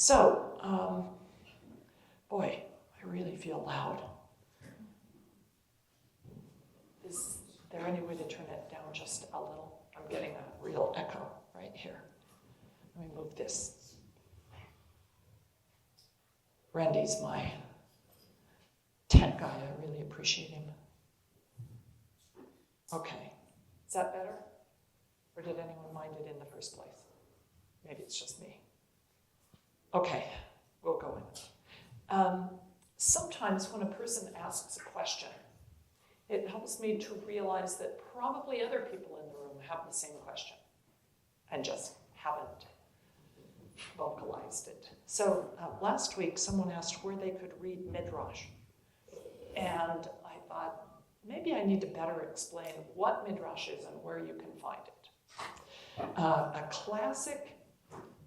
So, boy, I really feel loud. Is there any way to turn it down just a little? I'm getting a real echo right here. Let me move this. Randy's my tent guy. I really appreciate him. Okay. Is that better? Or did anyone mind it in the first place? Maybe it's just me. Okay, we'll go in. Sometimes when a person asks a question, it helps me to realize that probably other people in the room have the same question and just haven't vocalized it. So last week, someone asked where they could read Midrash. And I thought, maybe I need to better explain what Midrash is and where you can find it. A classic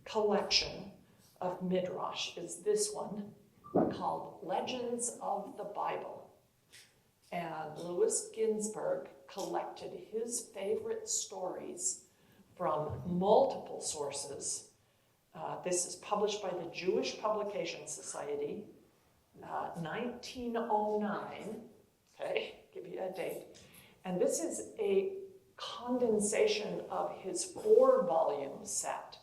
collection of Midrash is this one called Legends of the Bible. And Louis Ginsberg collected his favorite stories from multiple sources. This is published by the Jewish Publication Society, 1909, okay, give you a date. And this is a condensation of his 4-volume set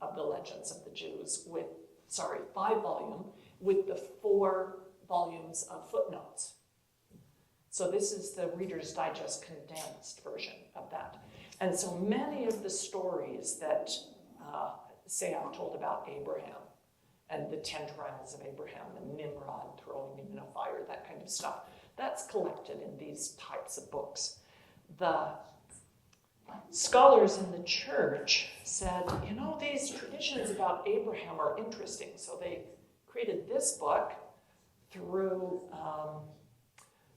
of the Legends of the Jews with, 5-volume, with the 4 volumes of footnotes. So this is the Reader's Digest condensed version of that. And so many of the stories that, say I'm told about Abraham and the 10 trials of Abraham and Nimrod throwing him in a fire, that kind of stuff, that's collected in these types of books. The scholars in the church said, these traditions about Abraham are interesting. So they created this book through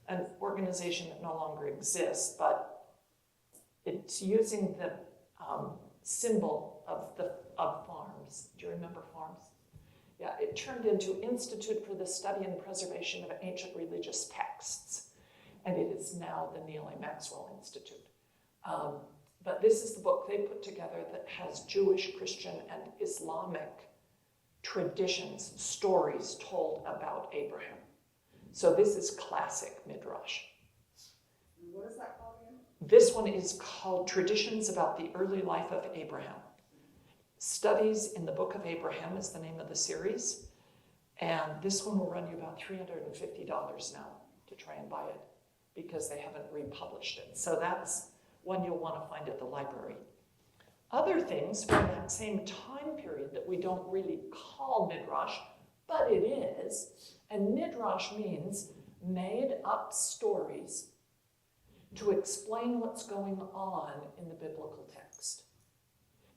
an organization that no longer exists, but it's using the symbol of farms. Do you remember farms? Yeah, it turned into Institute for the Study and Preservation of Ancient Religious Texts, and it is now the Neal A. Maxwell Institute. But this is the book they put together that has Jewish, Christian, and Islamic traditions, stories told about Abraham. So this is classic Midrash. What is that called again? This one is called Traditions About the Early Life of Abraham. Studies in the Book of Abraham is the name of the series. And this one will run you about $350 now to try and buy it because they haven't republished it. So that's one you'll want to find at the library. Other things from that same time period that we don't really call Midrash, but it is, and Midrash means made up stories to explain what's going on in the biblical text.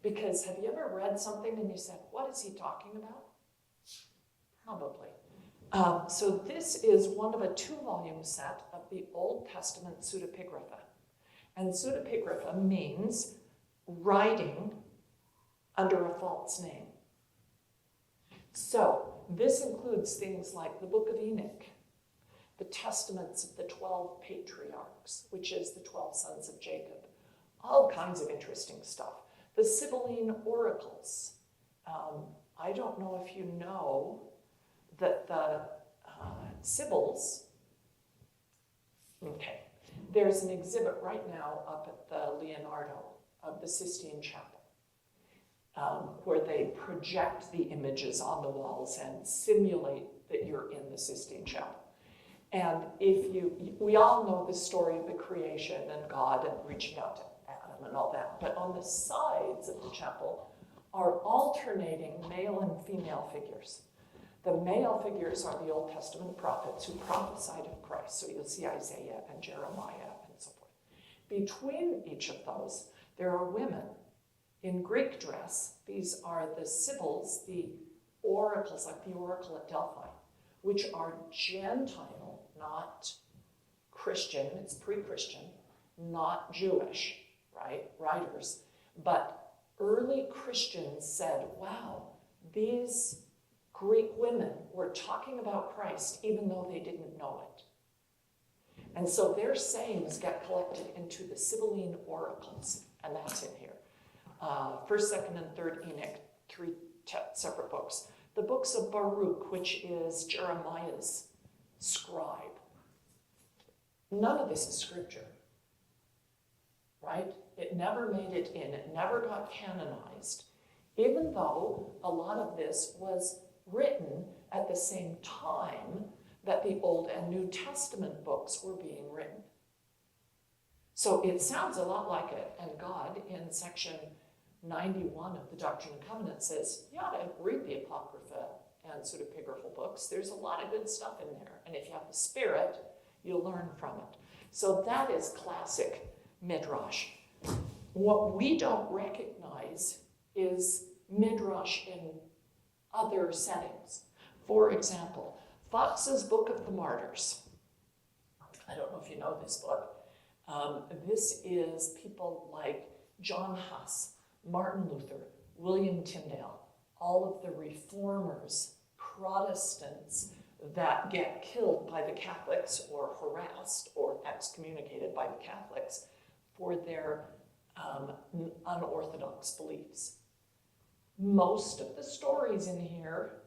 Because have you ever read something and you said, what is he talking about? Probably. So this is one of a 2-volume set of the Old Testament pseudepigrapha. And pseudepigrapha means writing under a false name. So this includes things like the Book of Enoch, the testaments of the 12 patriarchs, which is the 12 sons of Jacob, all kinds of interesting stuff. The Sibling Oracles. I don't know if you know that the Sibyls, okay, there's an exhibit right now up at the Leonardo of the Sistine Chapel, where they project the images on the walls and simulate that you're in the Sistine Chapel. And we all know the story of the creation and God and reaching out to Adam and all that, but on the sides of the chapel are alternating male and female figures. The male figures are the Old Testament prophets who prophesied of Christ. So you'll see Isaiah and Jeremiah and so forth. Between each of those, there are women in Greek dress. These are the Sibyls, the oracles, like the oracle at Delphi, which are Gentile, not Christian, it's pre-Christian, not Jewish, right, writers. But early Christians said, wow, these Greek women were talking about Christ even though they didn't know it. And so their sayings get collected into the Sibling Oracles, and that's in here. 1st, 2nd, and 3rd Enoch, 3 separate books. the books of Baruch, which is Jeremiah's scribe. None of this is scripture, right? It never made it in. It never got canonized, even though a lot of this was written at the same time that the Old and New Testament books were being written. So it sounds a lot like it, and God in section 91 of the Doctrine and Covenants says, you ought to read the Apocrypha and pseudepigraphal books. There's a lot of good stuff in there, and if you have the Spirit, you'll learn from it. So that is classic Midrash. What we don't recognize is Midrash in other settings. For example, Fox's Book of the Martyrs. I don't know if you know this book. This is people like John Huss, Martin Luther, William Tyndale, all of the reformers, Protestants that get killed by the Catholics or harassed or excommunicated by the Catholics for their unorthodox beliefs. Most of the stories in here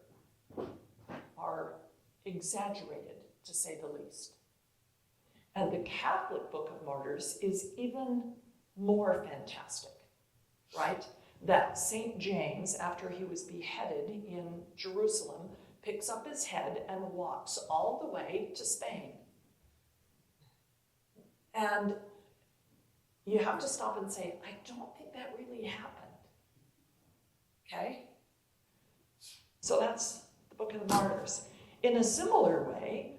are exaggerated, to say the least. And the Catholic Book of Martyrs is even more fantastic, right? That St. James, after he was beheaded in Jerusalem, picks up his head and walks all the way to Spain. And you have to stop and say, I don't think that really happened. Okay? So that's the Book of the Martyrs. In a similar way,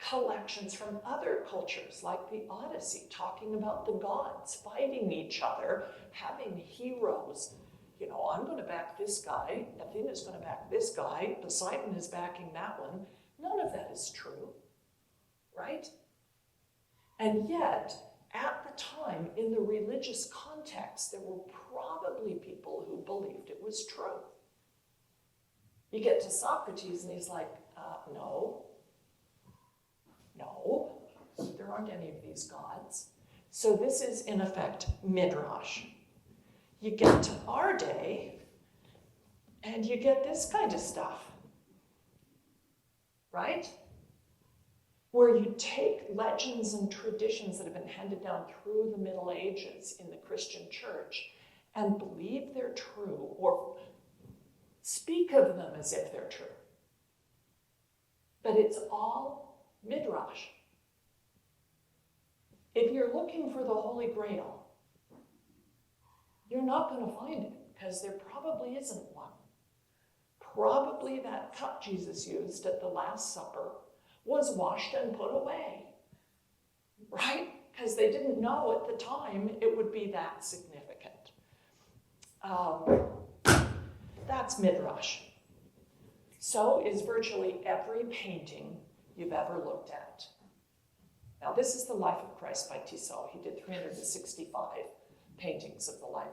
collections from other cultures, like the Odyssey, talking about the gods fighting each other, having heroes. You know, I'm going to back this guy, Athena's going to back this guy, Poseidon is backing that one. None of that is true, right? And yet, at the time, in the religious context, there were probably people who believed it was true. You get to Socrates and he's like, no, there aren't any of these gods. So this is, in effect, Midrash. You get to our day, and you get this kind of stuff, right? Where you take legends and traditions that have been handed down through the Middle Ages in the Christian church and believe they're true, or speak of them as if they're true. But it's all Midrash. If you're looking for the Holy Grail, you're not going to find it, because there probably isn't one. Probably that cup Jesus used at the Last Supper was washed and put away, right? Because they didn't know at the time it would be that significant. That's Midrash. So is virtually every painting you've ever looked at. Now, this is the Life of Christ by Tissot. He did 365 paintings of the life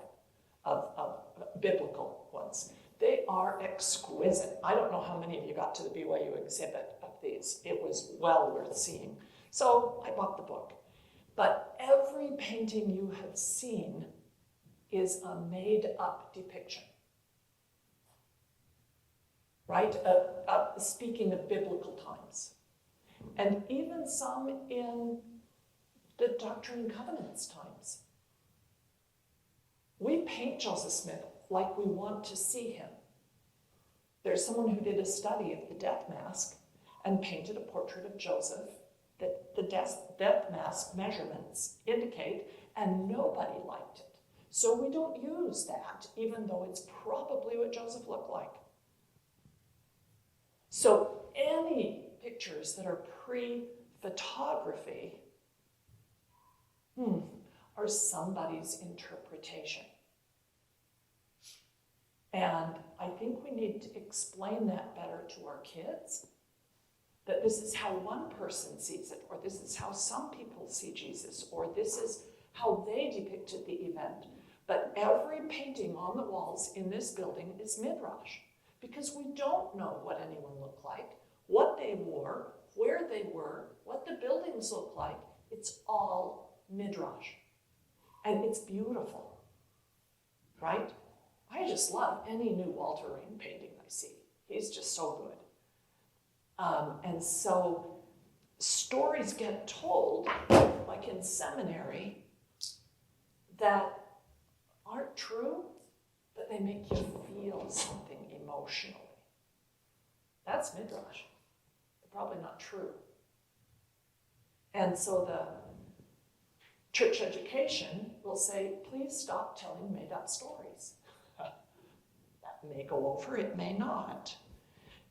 of biblical ones. They are exquisite. I don't know how many of you got to the BYU exhibit of these. It was well worth seeing. So I bought the book. But every painting you have seen is a made-up depiction, right? Speaking of biblical times. And even some in the Doctrine and Covenants times. We paint Joseph Smith like we want to see him. There's someone who did a study of the death mask and painted a portrait of Joseph that the death mask measurements indicate, and nobody liked it. So we don't use that, even though it's probably what Joseph looked like. So any pictures that are pre-photography are somebody's interpretation. And I think we need to explain that better to our kids, that this is how one person sees it, or this is how some people see Jesus, or this is how they depicted the event. But every painting on the walls in this building is Midrash, because we don't know what anyone looked like, what they wore, where they were, what the buildings look like. It's all Midrash. And it's beautiful, right? I just love any new Walter Rain painting I see. He's just so good. And so stories get told, like in seminary, that aren't true, but they make you feel something emotionally. That's midrash. They're probably not true. And so the church education will say, please stop telling made-up stories. That may go over, it may not.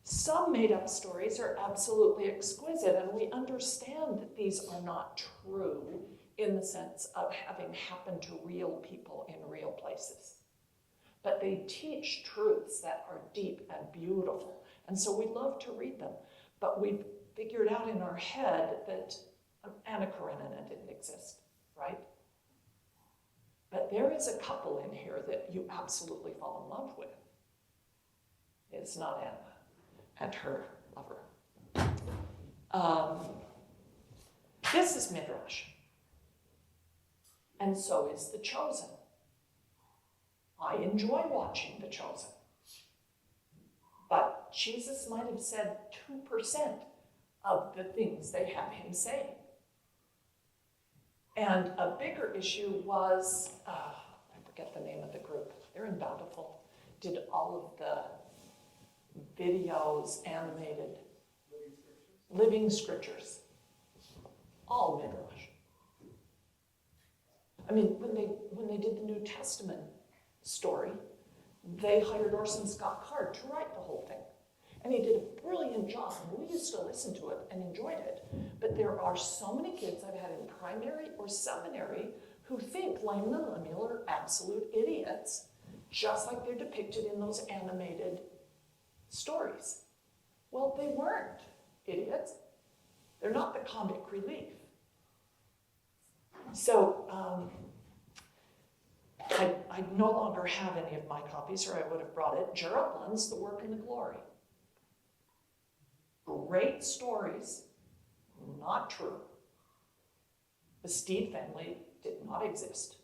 Some made-up stories are absolutely exquisite, and we understand that these are not true in the sense of having happened to real people in real places. But they teach truths that are deep and beautiful, and so we love to read them. But we've figured out in our head that Anna Karenina didn't exist, right? But there is a couple in here that you absolutely fall in love with. It's not Anna and her lover. This is midrash. And so is The Chosen. I enjoy watching The Chosen. But Jesus might have said 2% of the things they have him saying. And a bigger issue was, I forget the name of the group. They're in Bountiful. Did all of the videos, animated, living scriptures. All midrash. I mean, when they did the New Testament story, they hired Orson Scott Card to write the whole thing. And he did a brilliant job. We used to listen to it and enjoyed it. But there are so many kids I've had in primary or seminary who think Lyman and Lemuel are absolute idiots, just like they're depicted in those animated stories. Well, they weren't idiots. They're not the comic relief. So I no longer have any of my copies, or I would have brought it. Ger Upland's The Work and the Glory. Great stories, not true. The Steed family did not exist.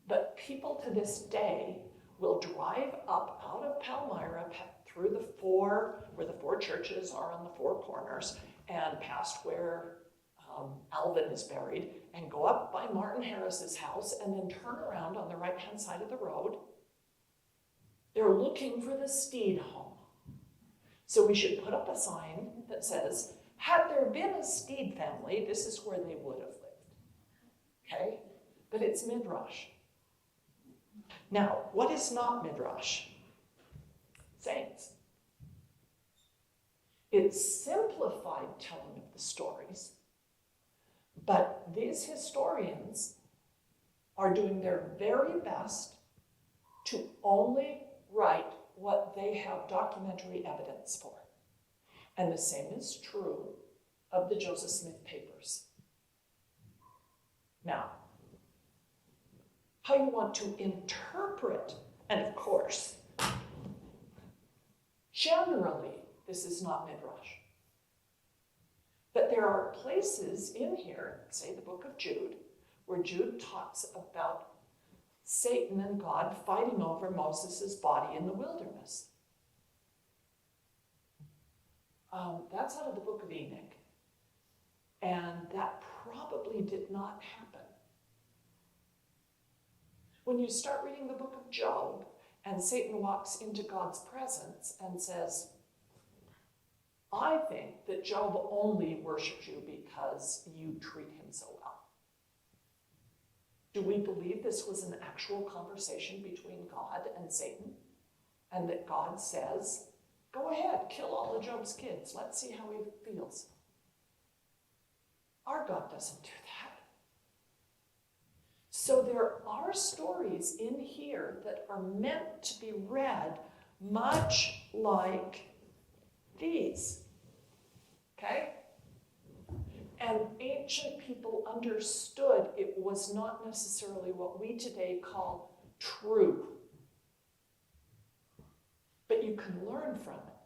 But people to this day will drive up out of Palmyra through where the four churches are on the four corners, and past where Alvin is buried, and go up by Martin Harris's house, and then turn around on the right-hand side of the road. They're looking for the Steed home. So we should put up a sign that says, had there been a Steed family, this is where they would have lived. Okay? But it's midrash. Now, what is not midrash? Saints. It's simplified telling of the stories, but these historians are doing their very best to only write what they have documentary evidence for. And the same is true of the Joseph Smith papers. Now, how you want to interpret, and of course, generally, this is not midrash. But there are places in here, say the book of Jude, where Jude talks about Satan and God fighting over Moses' body in the wilderness. That's out of the book of Enoch. And that probably did not happen. When you start reading the book of Job, and Satan walks into God's presence and says, I think that Job only worships you because you treat him so well. Do we believe this was an actual conversation between God and Satan? And that God says, go ahead, kill all of Job's kids. Let's see how he feels. Our God doesn't do that. So there are stories in here that are meant to be read much like these. Okay? And ancient people understood it was not necessarily what we today call true. But you can learn from it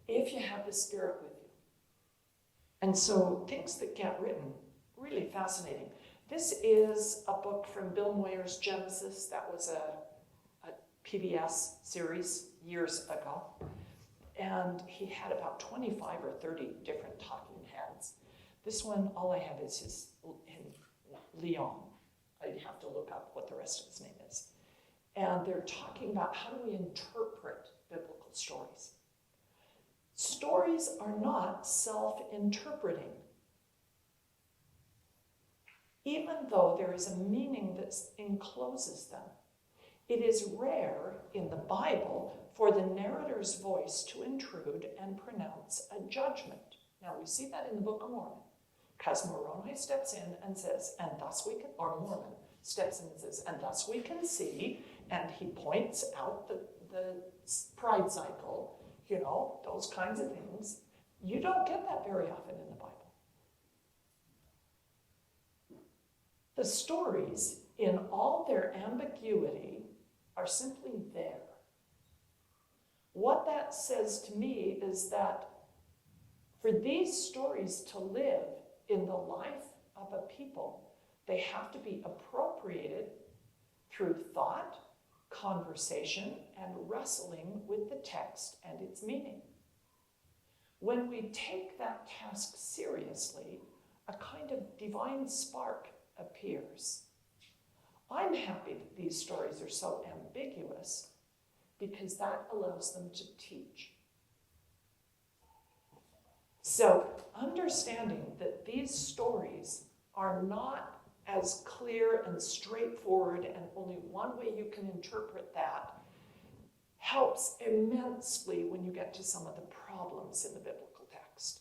if you have the Spirit with you. And so things that get written, really fascinating. This is a book from Bill Moyer's Genesis. That was a PBS series years ago. And he had about 25 or 30 different talking heads. This one, all I have is his Leon. I'd have to look up what the rest of his name is. And they're talking about how do we interpret biblical stories. Stories are not self-interpreting. Even though there is a meaning that encloses them, it is rare in the Bible for the narrator's voice to intrude and pronounce a judgment. Now we see that in the Book of Mormon, because Moroni steps in and says, and thus we can, or Mormon steps in and says, and thus we can see, and he points out the pride cycle, those kinds of things. You don't get that very often in the Bible. The stories, in all their ambiguity, are simply there. What that says to me is that for these stories to live in the life of a people, they have to be appropriated through thought, conversation, and wrestling with the text and its meaning. When we take that task seriously, a kind of divine spark appears. I'm happy that these stories are so ambiguous because that allows them to teach. So, understanding that these stories are not as clear and straightforward and only one way you can interpret that helps immensely when you get to some of the problems in the biblical text.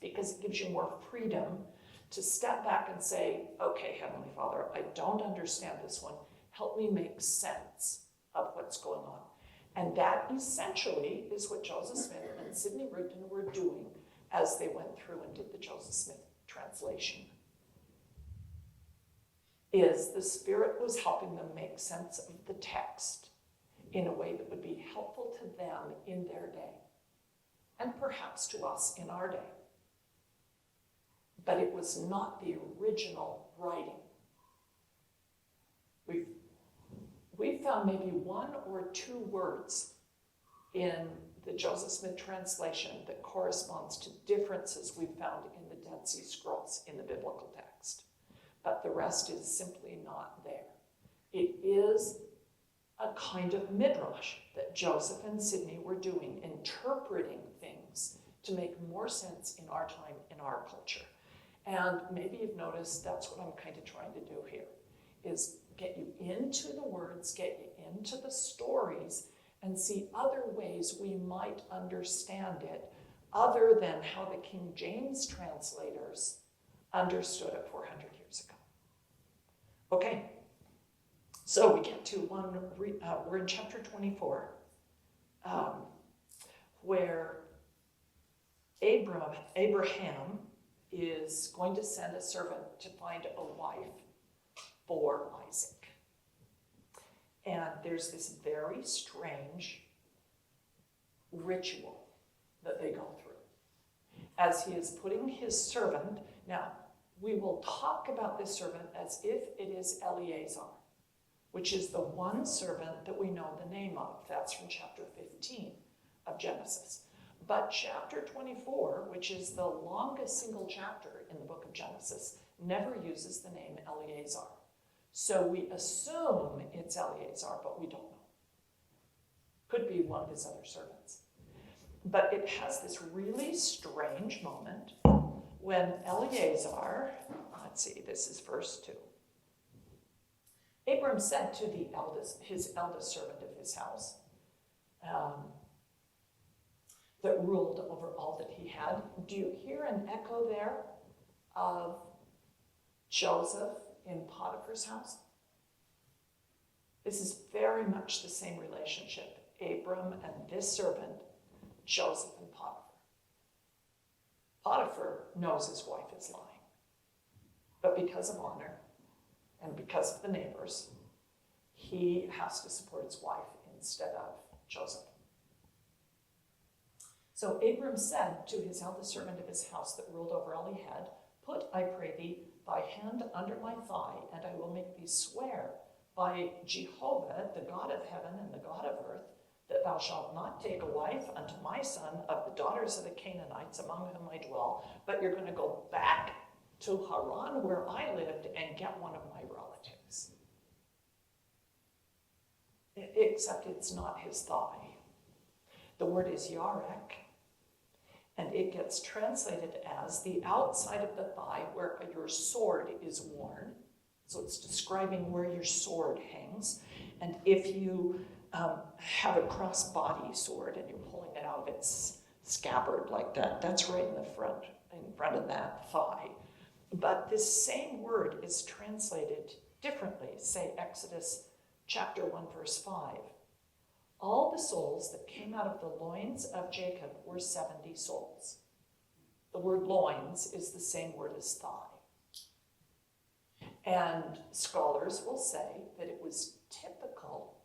Because it gives you more freedom to step back and say, okay, Heavenly Father, I don't understand this one. Help me make sense of what's going on. And that essentially is what Joseph Smith and Sidney Rigdon were doing as they went through and did the Joseph Smith translation. Is the Spirit was helping them make sense of the text in a way that would be helpful to them in their day, and perhaps to us in our day. But it was not the original writing. We've found maybe one or two words in the Joseph Smith translation that corresponds to differences we found in the Dead Sea Scrolls in the biblical text. But the rest is simply not there. It is a kind of midrash that Joseph and Sidney were doing, interpreting things to make more sense in our time, in our culture. And maybe you've noticed that's what I'm kind of trying to do here, is get you into the words, get you into the stories, and see other ways we might understand it other than how the King James translators understood it 400 years ago. Okay, so we get to we're in chapter 24, where Abraham is going to send a servant to find a wife for Isaac. And there's this very strange ritual that they go through. As he is putting his servant, now we will talk about this servant as if it is Eleazar, which is the one servant that we know the name of. That's from chapter 15 of Genesis. But chapter 24, which is the longest single chapter in the book of Genesis, never uses the name Eleazar. So we assume it's Eleazar, but we don't know. Could be one of his other servants. But it has this really strange moment when Eleazar, let's see, this is verse 2. Abram said to his eldest servant of his house, that ruled over all that he had. Do you hear an echo there of Joseph in Potiphar's house? This is very much the same relationship. Abram and this servant, Joseph and Potiphar. Potiphar knows his wife is lying. But because of honor and because of the neighbors, he has to support his wife instead of Joseph. So Abram said to his eldest servant of his house that ruled over all he had, "Put, I pray thee, thy hand under my thigh, and I will make thee swear by Jehovah, the God of heaven and the God of earth, that thou shalt not take a wife unto my son of the daughters of the Canaanites among whom I dwell, but you're going to go back to Haran where I lived and get one of my relatives. Except it's not his thigh. The word is yarek, and it gets translated as the outside of the thigh where your sword is worn. So it's describing where your sword hangs. And if you have a crossbody sword and you're pulling it out of its scabbard like that, that's right in front of that thigh. But this same word is translated differently. Say Exodus chapter 1, verse 5. All the souls that came out of the loins of Jacob were 70 souls. The word loins is the same word as thigh. And scholars will say that it was typical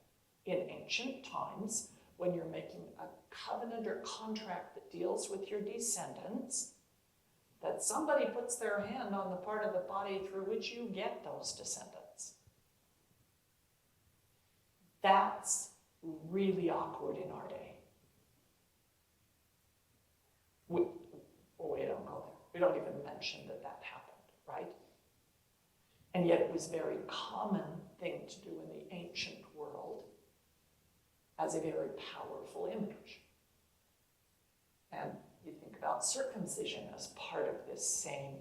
in ancient times when you're making a covenant or contract that deals with your descendants, that somebody puts their hand on the part of the body through which you get those descendants. That's really awkward in our day. We don't go there. We don't even mention that happened, right? And yet it was a very common thing to do in the ancient world as a very powerful image. And you think about circumcision as part of this same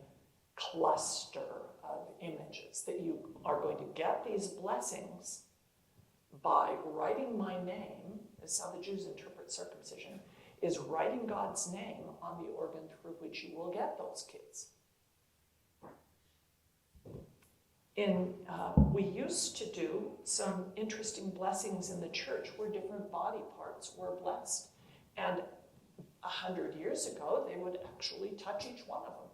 cluster of images, that you are going to get these blessings by writing my name, is how the Jews interpret circumcision, is writing God's name on the organ through which you will get those kids. We used to do some interesting blessings in the church where different body parts were blessed. And 100 years ago, they would actually touch each one of them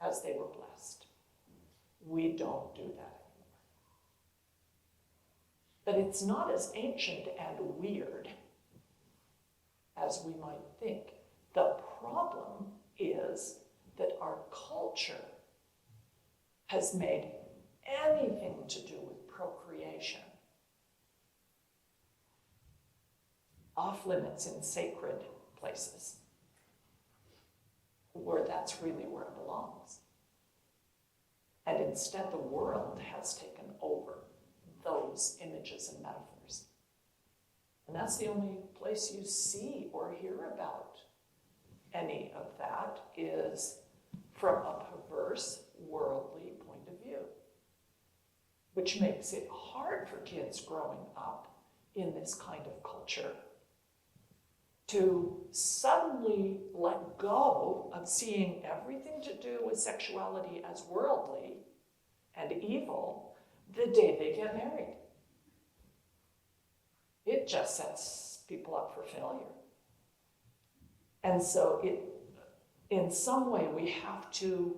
as they were blessed. We don't do that anymore. But it's not as ancient and weird as we might think. The problem is that our culture has made anything to do with procreation off limits in sacred places, where that's really where it belongs. And instead, the world has taken over those images and metaphors. And that's the only place you see or hear about any of that is from a perverse, worldly point of view, which makes it hard for kids growing up in this kind of culture to suddenly let go of seeing everything to do with sexuality as worldly and evil the day they get married. It just sets people up for failure. And so in some way, we have to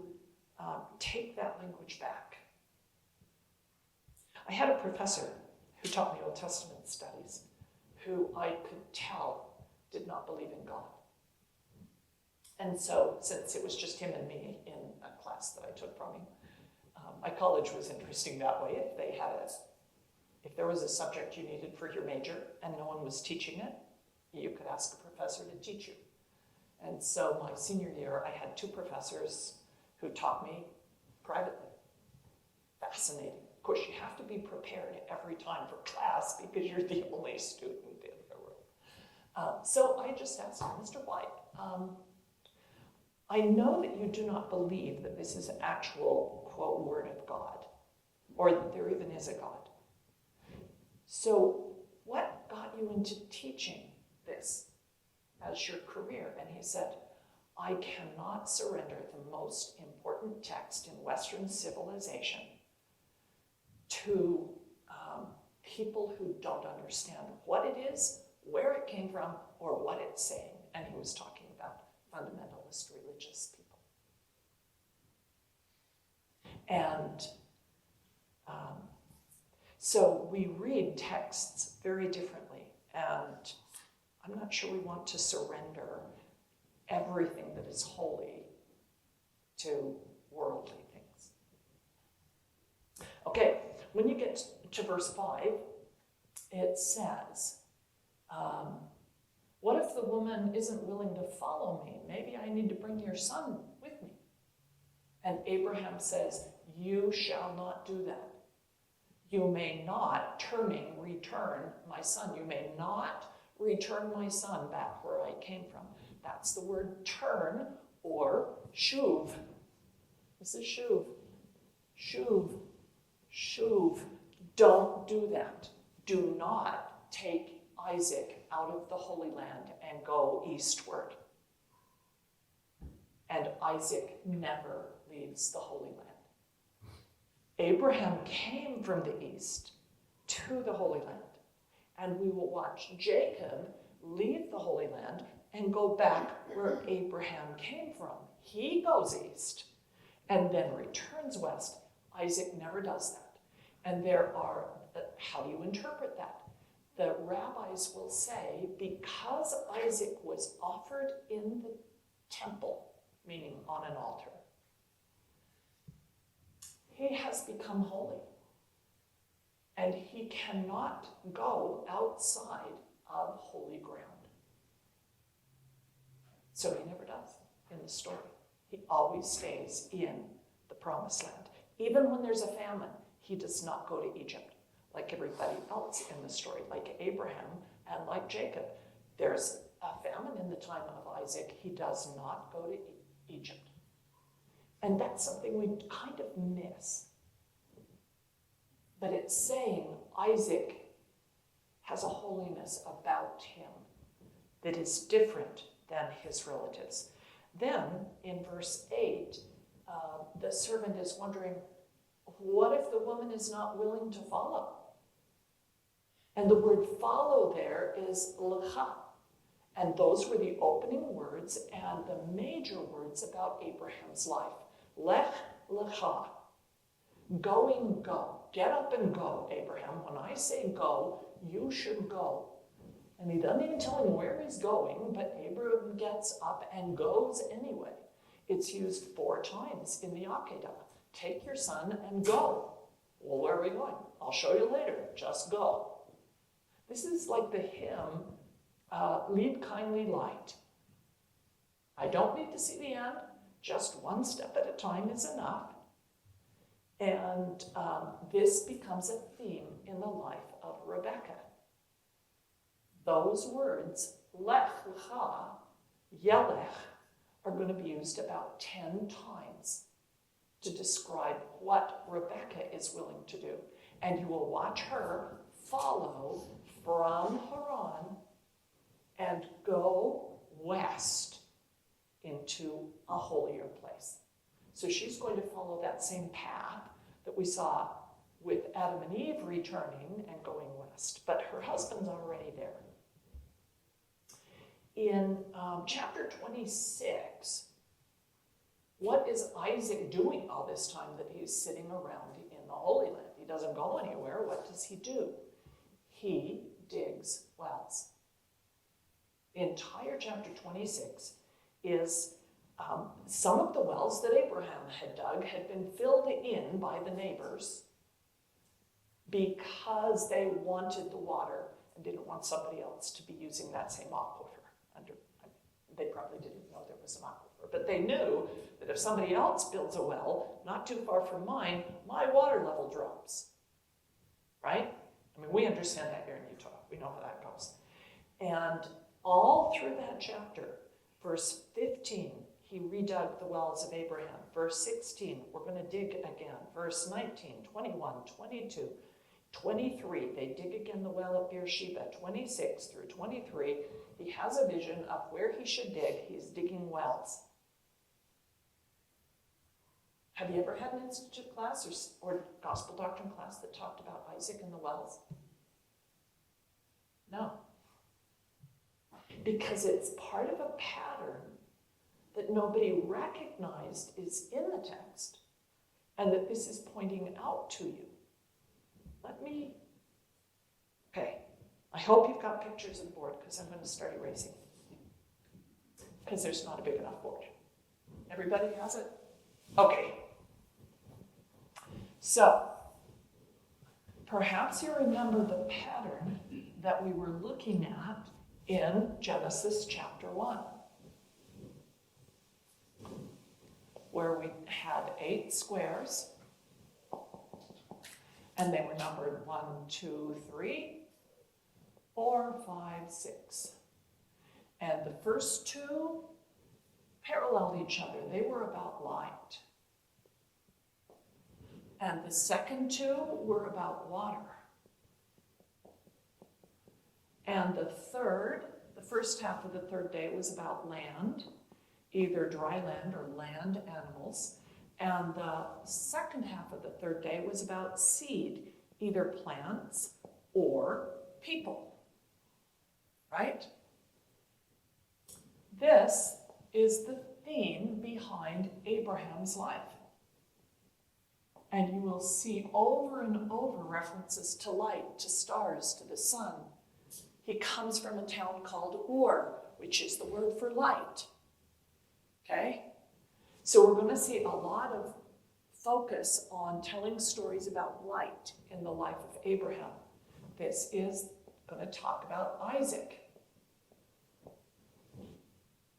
take that language back. I had a professor who taught me Old Testament studies who I could tell did not believe in God. And so, since it was just him and me in a class that I took from him, my college was interesting that way. If there was a subject you needed for your major and no one was teaching it, you could ask a professor to teach you. And so my senior year, I had two professors who taught me privately. Fascinating. Of course, you have to be prepared every time for class because you're the only student in the room. So I just asked him, Mr. White, I know that you do not believe that this is an actual, quote, word of God, or that there even is a God. So what got you into teaching this as your career? And he said, I cannot surrender the most important text in Western civilization to people who don't understand what it is, where it came from, or what it's saying. And he was talking about fundamentalist religious people. And so we read texts very differently, and I'm not sure we want to surrender everything that is holy to worldly things. Okay, when you get to verse 5, it says, what if the woman isn't willing to follow me? Maybe I need to bring your son with me. And Abraham says, you shall not do that. You may not, return my son. You may not return my son back where I came from. That's the word turn or shuv. This is shuv. Shuv. Shuv. Don't do that. Do not take Isaac out of the Holy Land and go eastward. And Isaac never leaves the Holy Land. Abraham came from the east to the Holy Land. And we will watch Jacob leave the Holy Land and go back where Abraham came from. He goes east and then returns west. Isaac never does that. And there are, how do you interpret that? The rabbis will say, because Isaac was offered in the temple, meaning on an altar, he has become holy. And he cannot go outside of holy ground. So he never does in the story. He always stays in the promised land. Even when there's a famine, he does not go to Egypt like everybody else in the story, like Abraham and like Jacob. There's a famine in the time of Isaac. He does not go to Egypt. And that's something we kind of miss. But it's saying Isaac has a holiness about him that is different than his relatives. Then, in verse 8, the servant is wondering, what if the woman is not willing to follow? And the word follow there is lecha. And those were the opening words and the major words about Abraham's life. Lech lecha. Going, go. Get up and go, Abraham. When I say go, you should go. And he doesn't even tell him where he's going, but Abraham gets up and goes anyway. It's used 4 times in the Akedah. Take your son and go. Well, where are we going? I'll show you later. Just go. This is like the hymn, Lead Kindly Light. I don't need to see the end. Just one step at a time is enough. And this becomes a theme in the life of Rebecca. Those words, lech lecha, yelech, are going to be used about 10 times to describe what Rebecca is willing to do. And you will watch her follow from Haran and go west into a holier place. So she's going to follow that same path that we saw with Adam and Eve returning and going west. But her husband's already there. In chapter 26, what is Isaac doing all this time that he's sitting around in the Holy Land? He doesn't go anywhere. What does he do? He digs wells. The entire chapter 26 is some of the wells that Abraham had dug had been filled in by the neighbors because they wanted the water and didn't want somebody else to be using that same aquifer. They probably didn't know there was an aquifer, but they knew that if somebody else builds a well not too far from mine, my water level drops. Right? I mean, we understand that here in Utah. We know how that goes. And all through that chapter, verse 15, he redug the wells of Abraham. Verse 16, we're going to dig again. Verse 19, 21, 22, 23, they dig again the well at Beersheba. 26 through 23, he has a vision of where he should dig. He's digging wells. Have you ever had an institute class or gospel doctrine class that talked about Isaac and the wells? No. Because it's part of a pattern that nobody recognized is in the text and that this is pointing out to you. Okay, I hope you've got pictures of the board because I'm going to start erasing because there's not a big enough board. Everybody has it? Okay. So, Perhaps you remember the pattern that we were looking at in Genesis chapter 1, where we had 8 squares, and they were numbered 1, 2, 3, 4, 5, 6. And the first 2 paralleled each other. They were about light. And the second 2 were about water. And the first half of the third day was about land, either dry land or land animals. And the second half of the third day was about seed, either plants or people, right? This is the theme behind Abraham's life. And you will see over and over references to light, to stars, to the sun. He comes from a town called Ur, which is the word for light. Okay? So we're going to see a lot of focus on telling stories about light in the life of Abraham. This is going to talk about Isaac.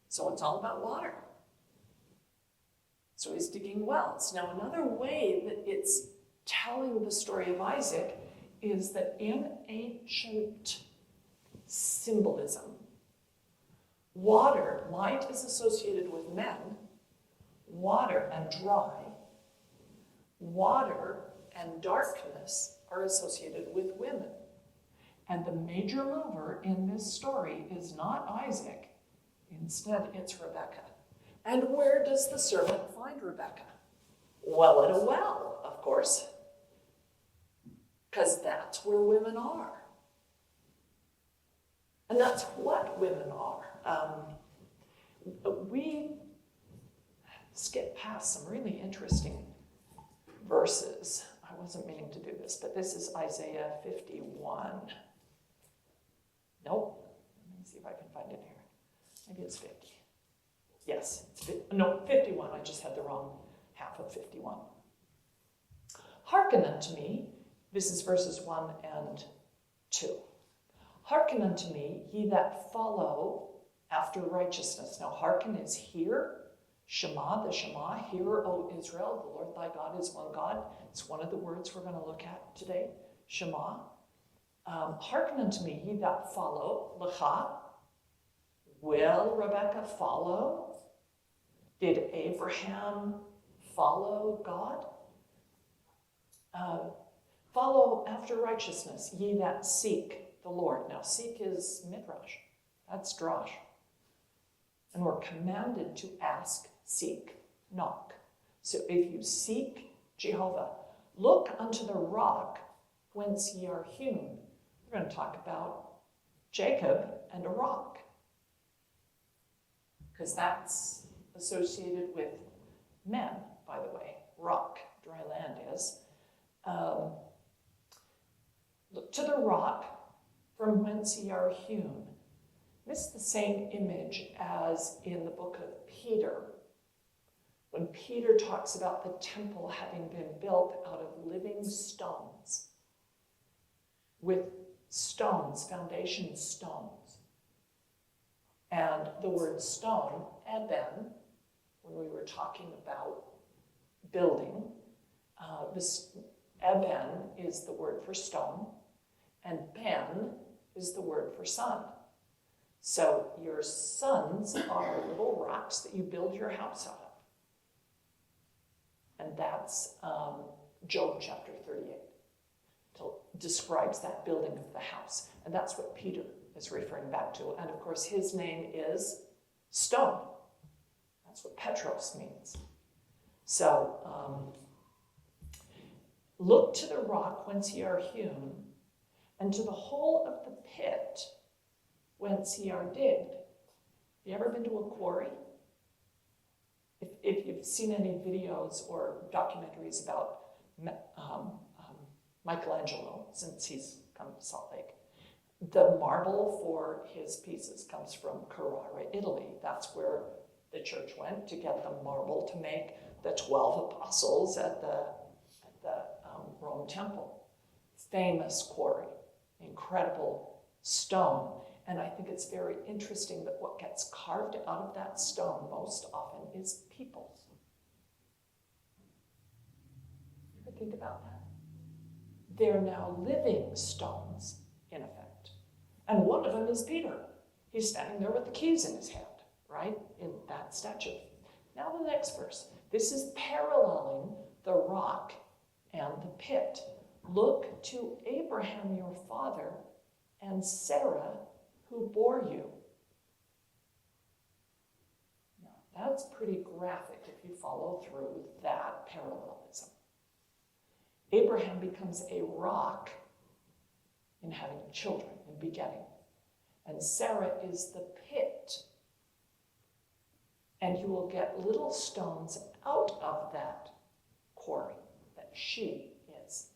So it's all about water. So he's digging wells. Now, another way that it's telling the story of Isaac is that in ancient symbolism, light is associated with men, water and dry, water and darkness are associated with women. And the major mover in this story is not Isaac, instead it's Rebekah. And where does the servant find Rebekah? Well, at a well, of course, because that's where women are. And that's what women are. We skip past some really interesting verses. I wasn't meaning to do this, but this is Isaiah 51. Nope. Let me see if I can find it here. Maybe it's 50. Yes, it's 51. I just had the wrong half of 51. Hearken unto me. This is verses 1 and 2. Hearken unto me, ye that follow after righteousness. Now, hearken is hear. Shema, the Shema. Hear, O Israel, the Lord thy God is one God. It's one of the words we're going to look at today. Shema. Hearken unto me, ye that follow. Lecha. Will Rebekah follow? Did Abraham follow God? Follow after righteousness, ye that seek the Lord. Now, seek is midrash. That's drash. And we're commanded to ask, seek, knock. So if you seek Jehovah, look unto the rock whence ye are hewn. We're going to talk about Jacob and a rock, because that's associated with men, by the way. Rock, dry land is. Look to the rock from whence ye are hewn. This is the same image as in the book of Peter, when Peter talks about the temple having been built out of living stones, with stones, foundation stones. And the word stone, eben, when we were talking about building, this eben is the word for stone, and ben is the word for son. So your sons are little rocks that you build your house out of. And that's Job chapter 38. Describes that building of the house. And that's what Peter is referring back to. And of course, his name is stone. That's what Petros means. So, look to the rock whence ye are hewn, and to the hole of the pit whence ye are digged. Have you ever been to a quarry? If you've seen any videos or documentaries about Michelangelo, since he's come to Salt Lake, the marble for his pieces comes from Carrara, Italy. That's where the church went to get the marble to make the 12 apostles at the Rome temple. famous quarry, incredible stone. And I think it's very interesting that what gets carved out of that stone most often is people. You ever think about that? They're now living stones, in effect. And one of them is Peter. He's standing there with the keys in his hand, right? In that statue. Now the next verse. This is paralleling the rock and the pit. Look to Abraham your father and Sarah who bore you. Now that's pretty graphic if you follow through that parallelism. Abraham becomes a rock in having children, in begetting. And Sarah is the pit. And you will get little stones out of that quarry that she is.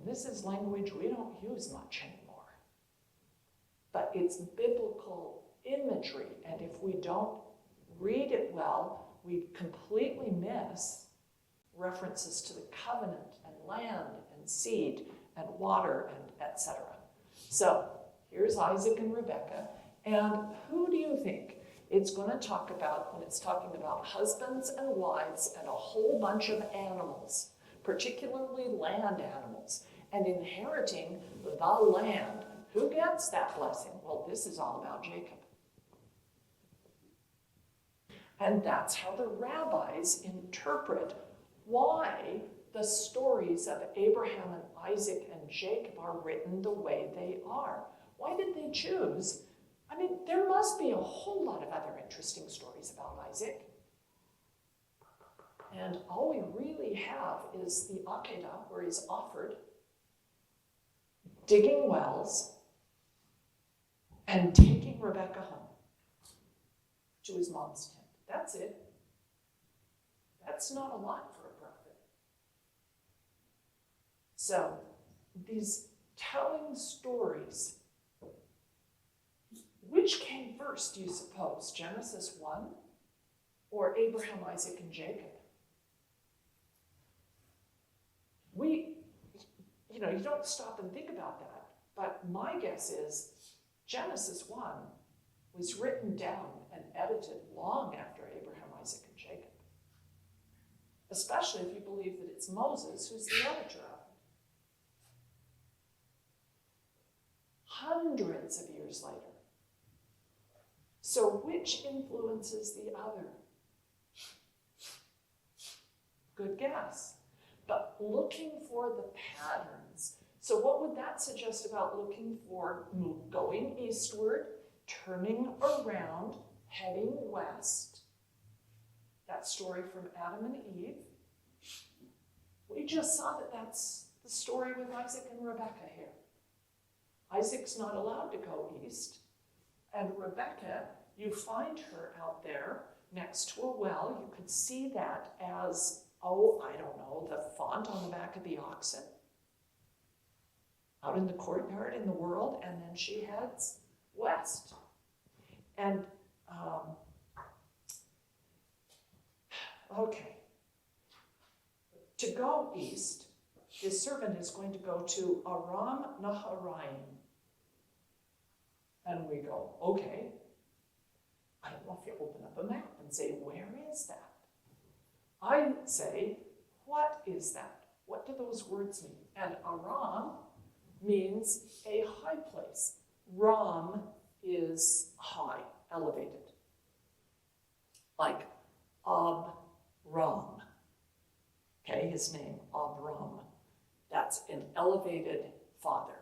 This is language we don't use much anymore. But it's biblical imagery, and if we don't read it well, we completely miss references to the covenant and land and seed and water and etc. So here's Isaac and Rebekah, and who do you think it's going to talk about when it's talking about husbands and wives and a whole bunch of animals, particularly land animals, and inheriting the land? Who gets that blessing? Well, this is all about Jacob. And that's how the rabbis interpret why the stories of Abraham and Isaac and Jacob are written the way they are. Why did they choose? I mean, there must be a whole lot of other interesting stories about Isaac. And all we really have is the Akedah, where he's offered, digging wells, and taking Rebekah home to his mom's tent. That's it. That's not a lot for a prophet. So, these telling stories, which came first, do you suppose? Genesis 1 or Abraham, Isaac, and Jacob? You don't stop and think about that, but my guess is Genesis 1 was written down and edited long after Abraham, Isaac, and Jacob. Especially if you believe that it's Moses who's the editor of it. Hundreds of years later. So which influences the other? Good guess. But looking for the patterns. So what would that suggest about looking for going eastward, turning around, heading west? That story from Adam and Eve. We just saw that that's the story with Isaac and Rebekah here. Isaac's not allowed to go east. And Rebekah, you find her out there next to a well. You could see that as, the font on the back of the oxen. Out in the courtyard in the world, and then she heads west. And, to go east, his servant is going to go to Aram Naharaim. And we go, okay. I don't know if you open up a map and say, where is that? I say, what is that? What do those words mean? And Aram means a high place. Ram is high, elevated. Like Abram. Okay, his name, Abram. That's an elevated father.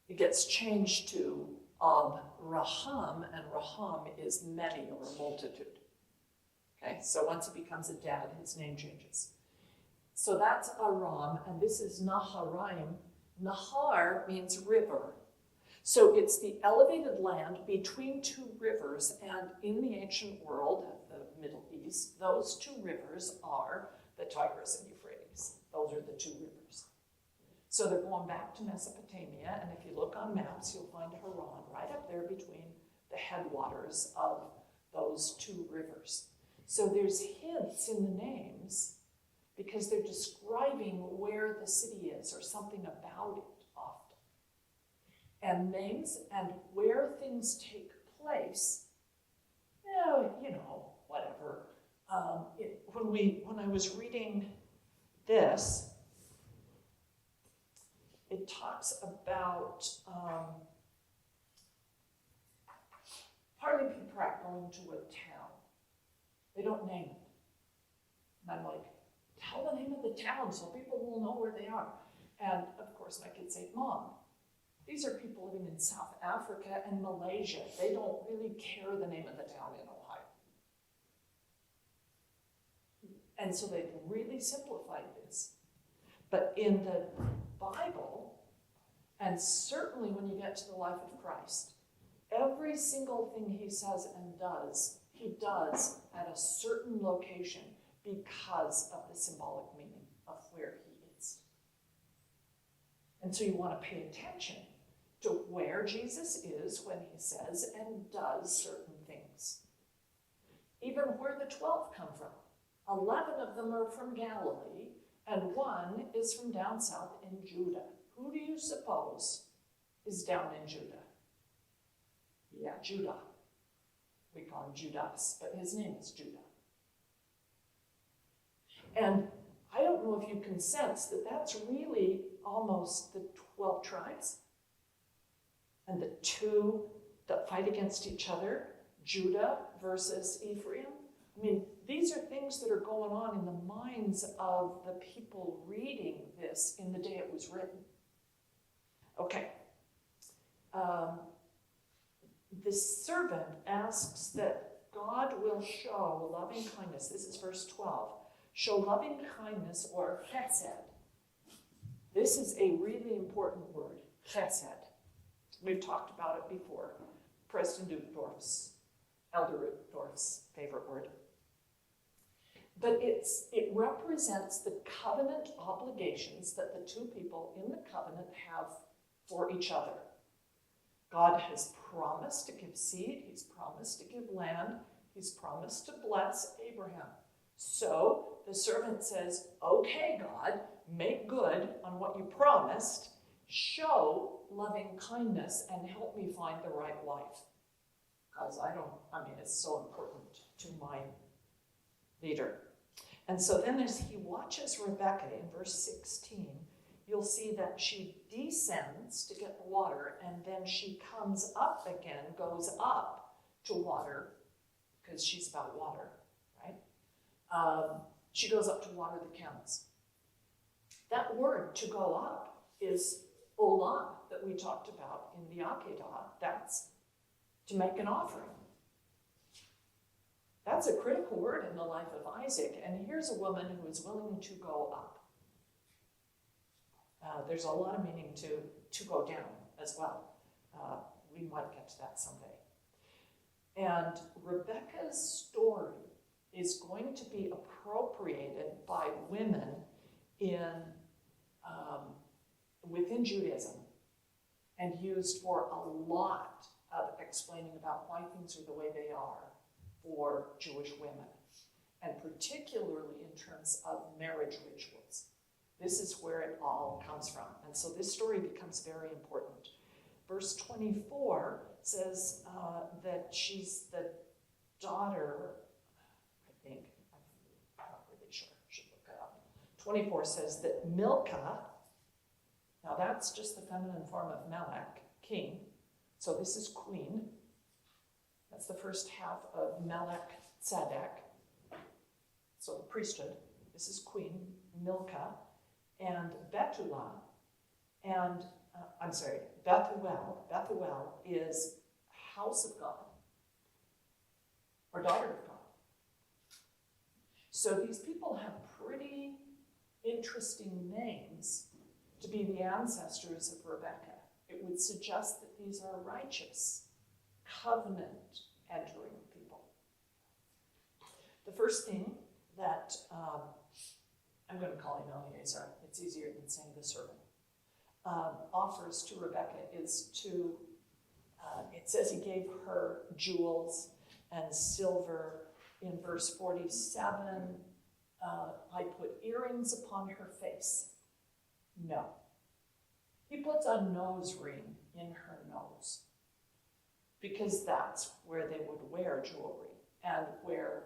It gets changed to Abraham, and Raham is many or multitude. Okay, so once it becomes a dad, his name changes. So that's Aram, and this is Naharaim. Nahar means river. So it's the elevated land between two rivers, and in the ancient world, the Middle East, those two rivers are the Tigris and Euphrates. Those are the two rivers. So they're going back to Mesopotamia, and if you look on maps, you'll find Haran right up there between the headwaters of those two rivers. So there's hints in the names because they're describing where the city is or something about it often. And names and where things take place, whatever. When I was reading this, it talks about Parley Pratt going to a town. They don't name it. And I'm like, tell the name of the town so people will know where they are. And of course my kids say, Mom, these are people living in South Africa and Malaysia. They don't really care the name of the town in Ohio. And so they've really simplified this. But in the Bible, and certainly when you get to the life of Christ, every single thing he says and does, he does at a certain location because of the symbolic meaning of where he is. And so you want to pay attention to where Jesus is when he says and does certain things. Even where the 12 come from. 11 of them are from Galilee, and 1 is from down south in Judah. Who do you suppose is down in Judah? Yeah, Judah. We call him Judas, but his name is Judah. And I don't know if you can sense that that's really almost the 12 tribes. And the 2 that fight against each other, Judah versus Ephraim. I mean, these are things that are going on in the minds of the people reading this in the day it was written. Okay. The servant asks that God will show loving kindness. This is verse 12. Show loving kindness or chesed. This is a really important word, chesed. We've talked about it before. Preston Elder Dorf's favorite word. But it represents the covenant obligations that the 2 people in the covenant have for each other. God has promised to give seed, he's promised to give land, he's promised to bless Abraham. So the servant says, okay, God, make good on what you promised, show loving kindness and help me find the right wife. Because it's so important to my leader. And so then as he watches Rebekah in verse 16, you'll see that she descends to get the water, and then she comes up again, goes up to water, because she's about water, right? She goes up to water the camels. That word, to go up, is olah, that we talked about in the Akedah. That's to make an offering. That's a critical word in the life of Isaac, and here's a woman who is willing to go up. There's a lot of meaning to go down as well. We might get to that someday. And Rebekah's story is going to be appropriated by women within Judaism and used for a lot of explaining about why things are the way they are for Jewish women, and particularly in terms of marriage rituals. This is where it all comes from. And so this story becomes very important. Verse 24 says that she's the daughter, I think, I'm not really sure, I should look it up. 24 says that Milcah, now that's just the feminine form of Melech, king. So this is queen. That's the first half of Melech Tzedek. So the priesthood. This is queen, Milcah. And Bethuel, Bethuel is house of God, or daughter of God. So these people have pretty interesting names to be the ancestors of Rebekah. It would suggest that these are righteous, covenant-entering people. The first thing that I'm going to call him Eliezer, it's easier than saying the servant, offers to Rebekah is it says he gave her jewels and silver in verse 47, I put earrings upon her face. No. He puts a nose ring in her nose because that's where they would wear jewelry, and where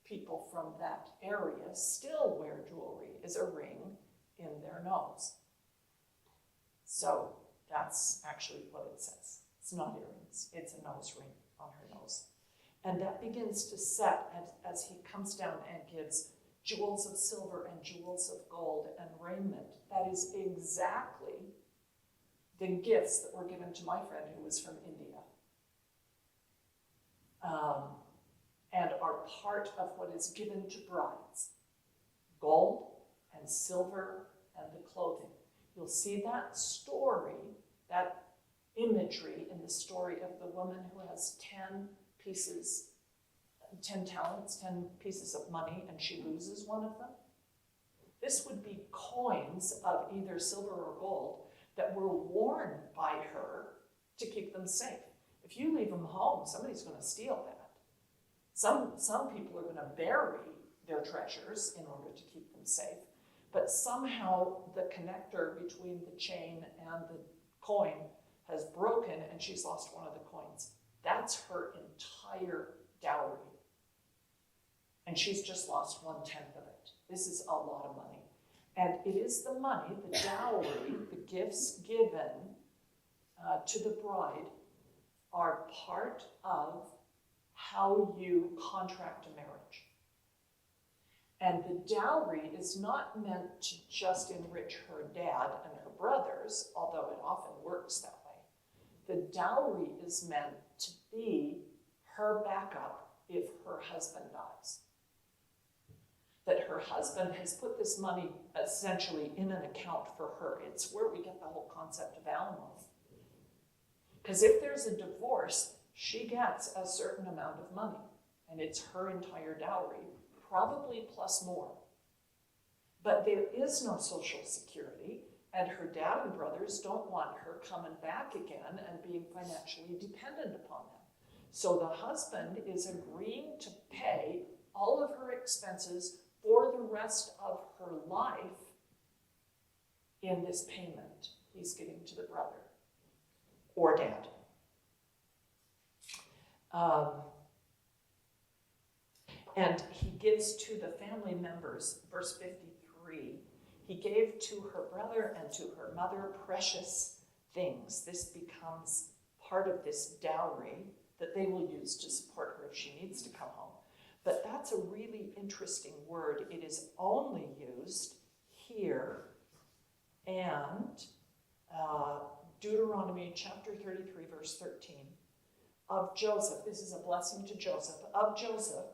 people from that area still wear jewelry is a ring in their nose. So that's actually what it says. It's not earrings, it's a nose ring on her nose. And that begins to set as he comes down and gives jewels of silver and jewels of gold and raiment. That is exactly the gifts that were given to my friend who was from India. And are part of what is given to brides. Gold and silver and the clothing. You'll see that story, that imagery in the story of the woman who has 10 talents, 10 pieces of money, and she loses one of them. This would be coins of either silver or gold that were worn by her to keep them safe. If you leave them home, somebody's going to steal that. Some people are going to bury their treasures in order to keep them safe. But somehow the connector between the chain and the coin has broken and she's lost one of the coins. That's her entire dowry. And she's just lost 1/10 of it. This is a lot of money. And it is the money, the dowry, the gifts given to the bride are part of how you contract a marriage. And the dowry is not meant to just enrich her dad and her brothers, although it often works that way. The dowry is meant to be her backup if her husband dies. That her husband has put this money essentially in an account for her. It's where we get the whole concept of alimony. Because if there's a divorce, she gets a certain amount of money, and it's her entire dowry, probably plus more. But there is no Social Security, and her dad and brothers don't want her coming back again and being financially dependent upon them. So the husband is agreeing to pay all of her expenses for the rest of her life in this payment he's giving to the brother or dad. And he gives to the family members, verse 53, he gave to her brother and to her mother precious things. This becomes part of this dowry that they will use to support her if she needs to come home. But that's a really interesting word. It is only used here and Deuteronomy chapter 33, verse 13. Of Joseph, this is a blessing to Joseph. Of Joseph,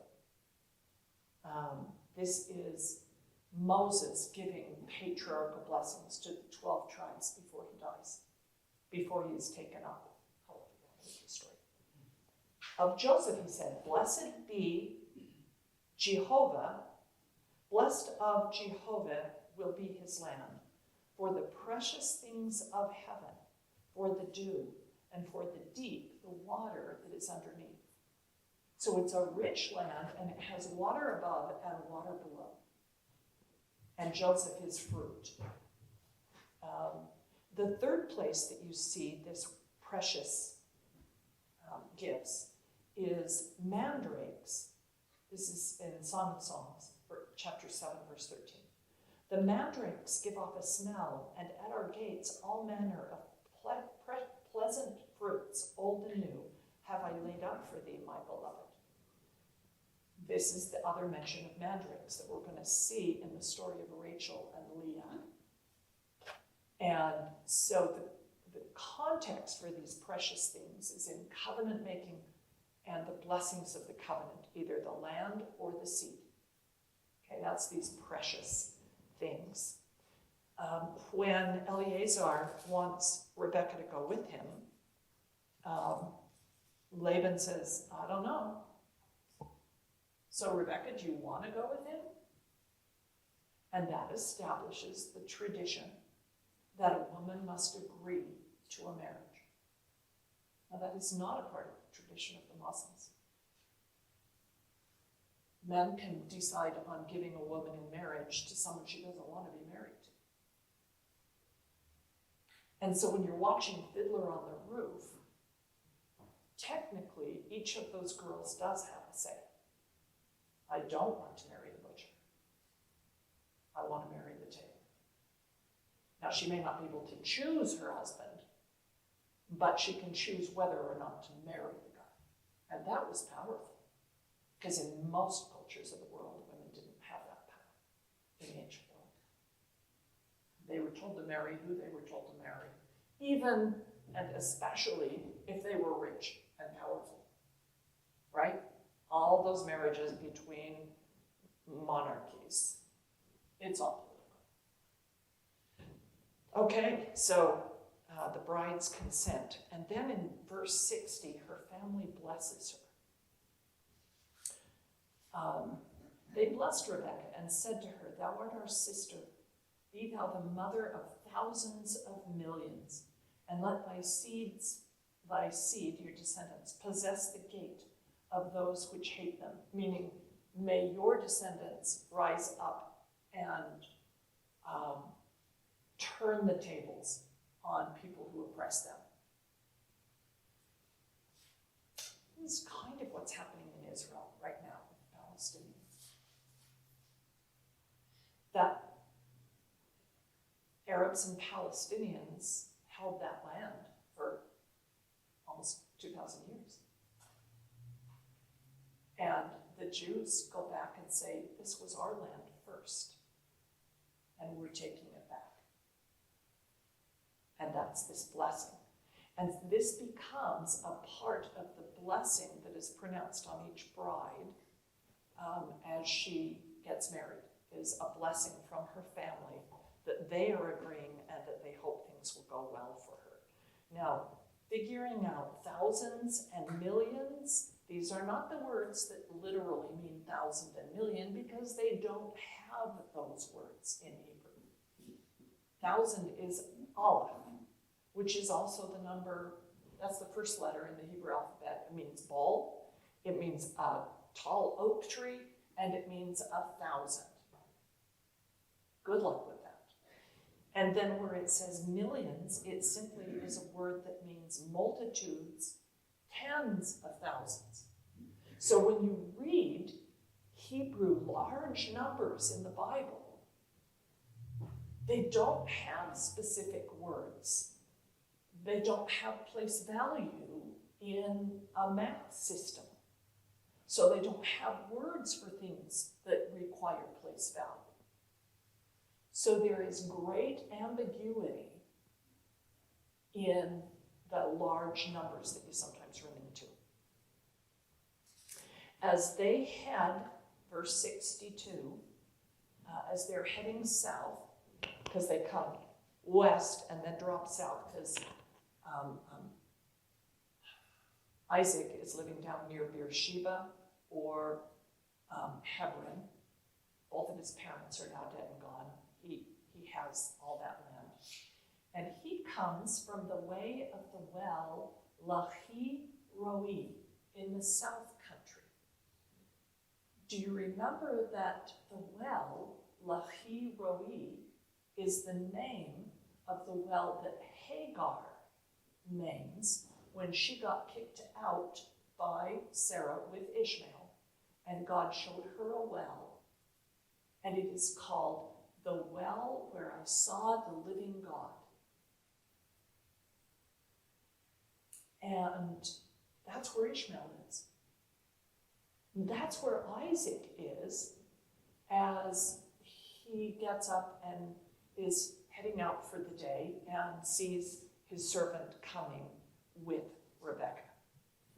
this is Moses giving patriarchal blessings to the 12 tribes before he dies, before he is taken up. I'll read the story. Of Joseph, he said, "Blessed be Jehovah, blessed of Jehovah will be his land, for the precious things of heaven, for the dew, and for the deep, the water that is underneath." So it's a rich land, and it has water above and water below. And Joseph is fruit. The third place that you see this precious gifts is mandrakes. This is in Song of Songs, chapter 7, verse 13. The mandrakes give off a smell, and at our gates all manner of pleasant fruits, old and new, have I laid out for thee, my beloved. This is the other mention of mandrakes that we're going to see in the story of Rachel and Leah. And so the context for these precious things is in covenant making and the blessings of the covenant, either the land or the seed. Okay, that's these precious things. When Eleazar wants Rebekah to go with him, Laban says, "I don't know. So Rebekah, do you want to go with him?" And that establishes the tradition that a woman must agree to a marriage. Now that is not a part of the tradition of the Muslims. men can decide on giving a woman in marriage to someone she doesn't want to be married to. And so when you're watching Fiddler on the Roof, technically each of those girls does have a say. I don't want to marry the butcher. I want to marry the tailor. Now, she may not be able to choose her husband, but she can choose whether or not to marry the guy. And that was powerful, because in most cultures of the world, women didn't have that power in the ancient world. They were told to marry who they were told to marry, even and especially if they were rich and powerful, right? All those marriages between monarchies, it's all political. Okay, so the bride's consent. And then in verse 60, her family blesses her. They blessed Rebekah and said to her, "Thou art our sister. Be thou the mother of thousands of millions, and let thy seed, your descendants, possess the gate of those which hate them." Meaning, may your descendants rise up and turn the tables on people who oppress them. This is kind of what's happening in Israel right now with the Palestinians. That Arabs and Palestinians held that land for almost 2,000 years. And the Jews go back and say, this was our land first, and we're taking it back. And that's this blessing. And this becomes a part of the blessing that is pronounced on each bride as she gets married, is a blessing from her family that they are agreeing and that they hope things will go well for her. Now, figuring out thousands and millions, these are not the words that literally mean thousand and million, because they don't have those words in Hebrew. Thousand is Aleph, which is also the number, that's the first letter in the Hebrew alphabet. It means bulb, it means a tall oak tree, and it means 1,000. Good luck with that. And then where it says millions, it simply is a word that means multitudes, tens of thousands. So when you read Hebrew large numbers in the Bible, they don't have specific words. They don't have place value in a math system. So they don't have words for things that require place value. So there is great ambiguity in the large numbers that you sometimes run into. As they head, verse 62, as they're heading south, because they come west and then drop south, because Isaac is living down near Beersheba or Hebron. Both of his parents are now dead and gone. He has all that land. And he comes from the way of the well, Lahi Roi, in the south country. Do you remember that the well, Lahi Roi, is the name of the well that Hagar names when she got kicked out by Sarah with Ishmael, and God showed her a well, and it is called the well where I saw the living God. And that's where Ishmael is. That's where Isaac is as he gets up and is heading out for the day and sees his servant coming with Rebekah.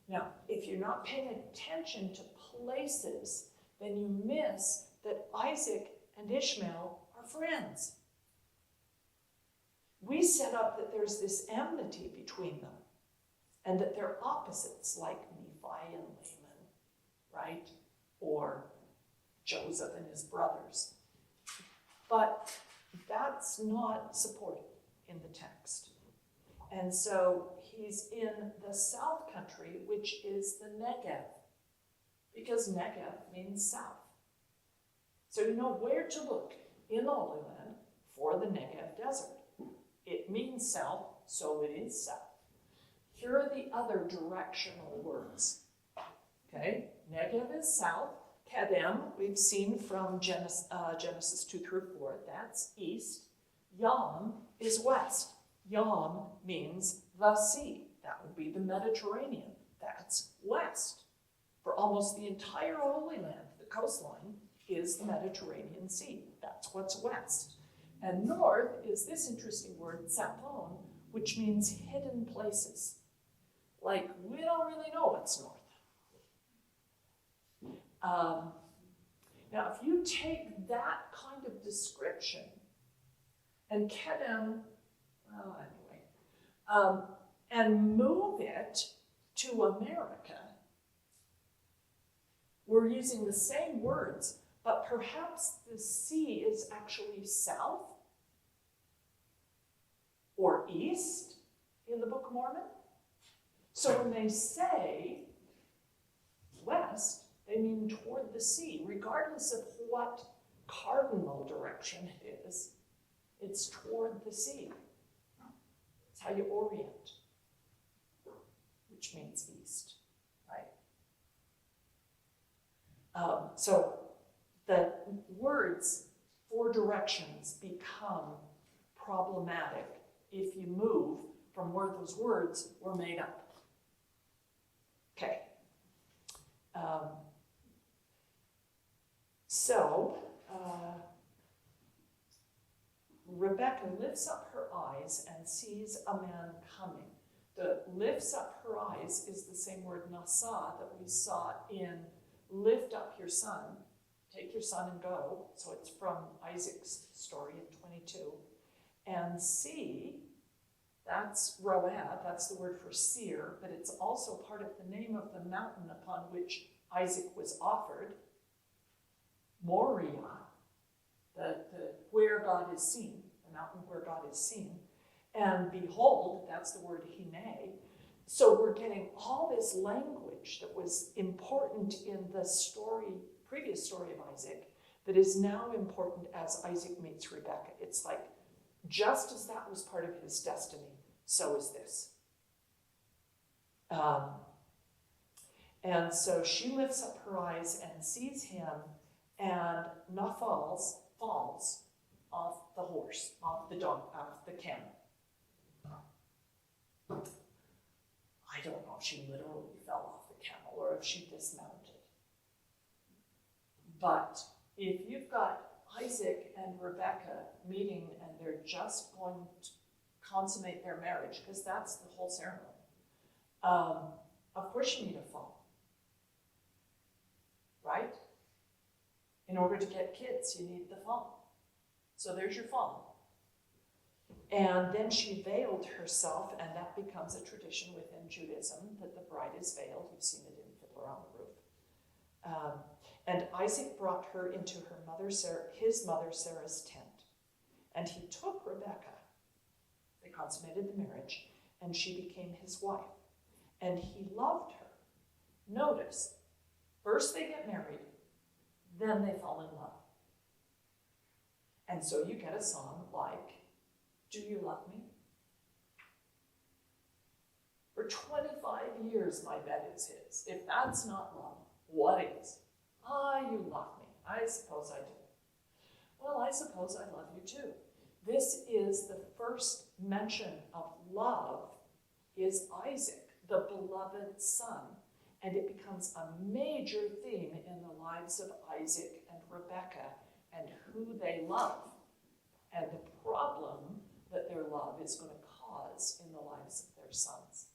Now, if you're not paying attention to places, then you miss that Isaac and Ishmael are friends. We set up that there's this enmity between them and that they're opposites, like Nephi and Laman, right? Or Joseph and his brothers. But that's not supported in the text. And so he's in the south country, which is the Negev. because Negev means south. So you know where to look in the Holy Land for the Negev desert. It means south, so it is south. Here are the other directional words. Okay, Negev is south. Kedem, we've seen from Genesis 2 through 4, that's east. Yam is west. Yam means the sea. That would be the Mediterranean. That's west. For almost the entire Holy Land, the coastline is the Mediterranean Sea. That's what's west. And north is this interesting word, Tzapon, which means hidden places. Like, we don't really know what's north. Now, if you take that kind of description and Kedem, and move it to America, we're using the same words, but perhaps the sea is actually south or east in the Book of Mormon. So when they say west, they mean toward the sea, regardless of what cardinal direction it is. It's toward the sea. It's how you orient, which means east, right? So the words for directions become problematic if you move from where those words were made up. Okay. Rebecca lifts up her eyes and sees a man coming. The lifts up her eyes is the same word nasa that we saw in lift up your son, take your son and go. So it's from Isaac's story in 22. And see, that's Roab, that's the word for seer, but it's also part of the name of the mountain upon which Isaac was offered. Moriah, the where God is seen, the mountain where God is seen. And behold, that's the word hine. So we're getting all this language that was important in the previous story of Isaac, that is now important as Isaac meets Rebekah. It's like, just as that was part of his destiny, so is this. And so she lifts up her eyes and sees him, and falls off the horse, off the camel. I don't know if she literally fell off the camel or if she dismounted. But if you've got Isaac and Rebekah meeting and they're just going to consummate their marriage, because that's the whole ceremony, of course you need a fall, right? In order to get kids, you need the fall. So there's your fall. And then she veiled herself, and that becomes a tradition within Judaism, that the bride is veiled. You've seen it in Fiddler on the Roof. And Isaac brought her into his mother Sarah's tent. And he took Rebekah. They consummated the marriage, and she became his wife. And he loved her. Notice, first they get married, then they fall in love. And so you get a song like, "Do You Love Me?" For 25 years, my bet is his. If that's not love, what is? You love me. I suppose I do. Well, I suppose I love you too. This is the first mention of love is Isaac, the beloved son. And it becomes a major theme in the lives of Isaac and Rebekah and who they love and the problem that their love is going to cause in the lives of their sons.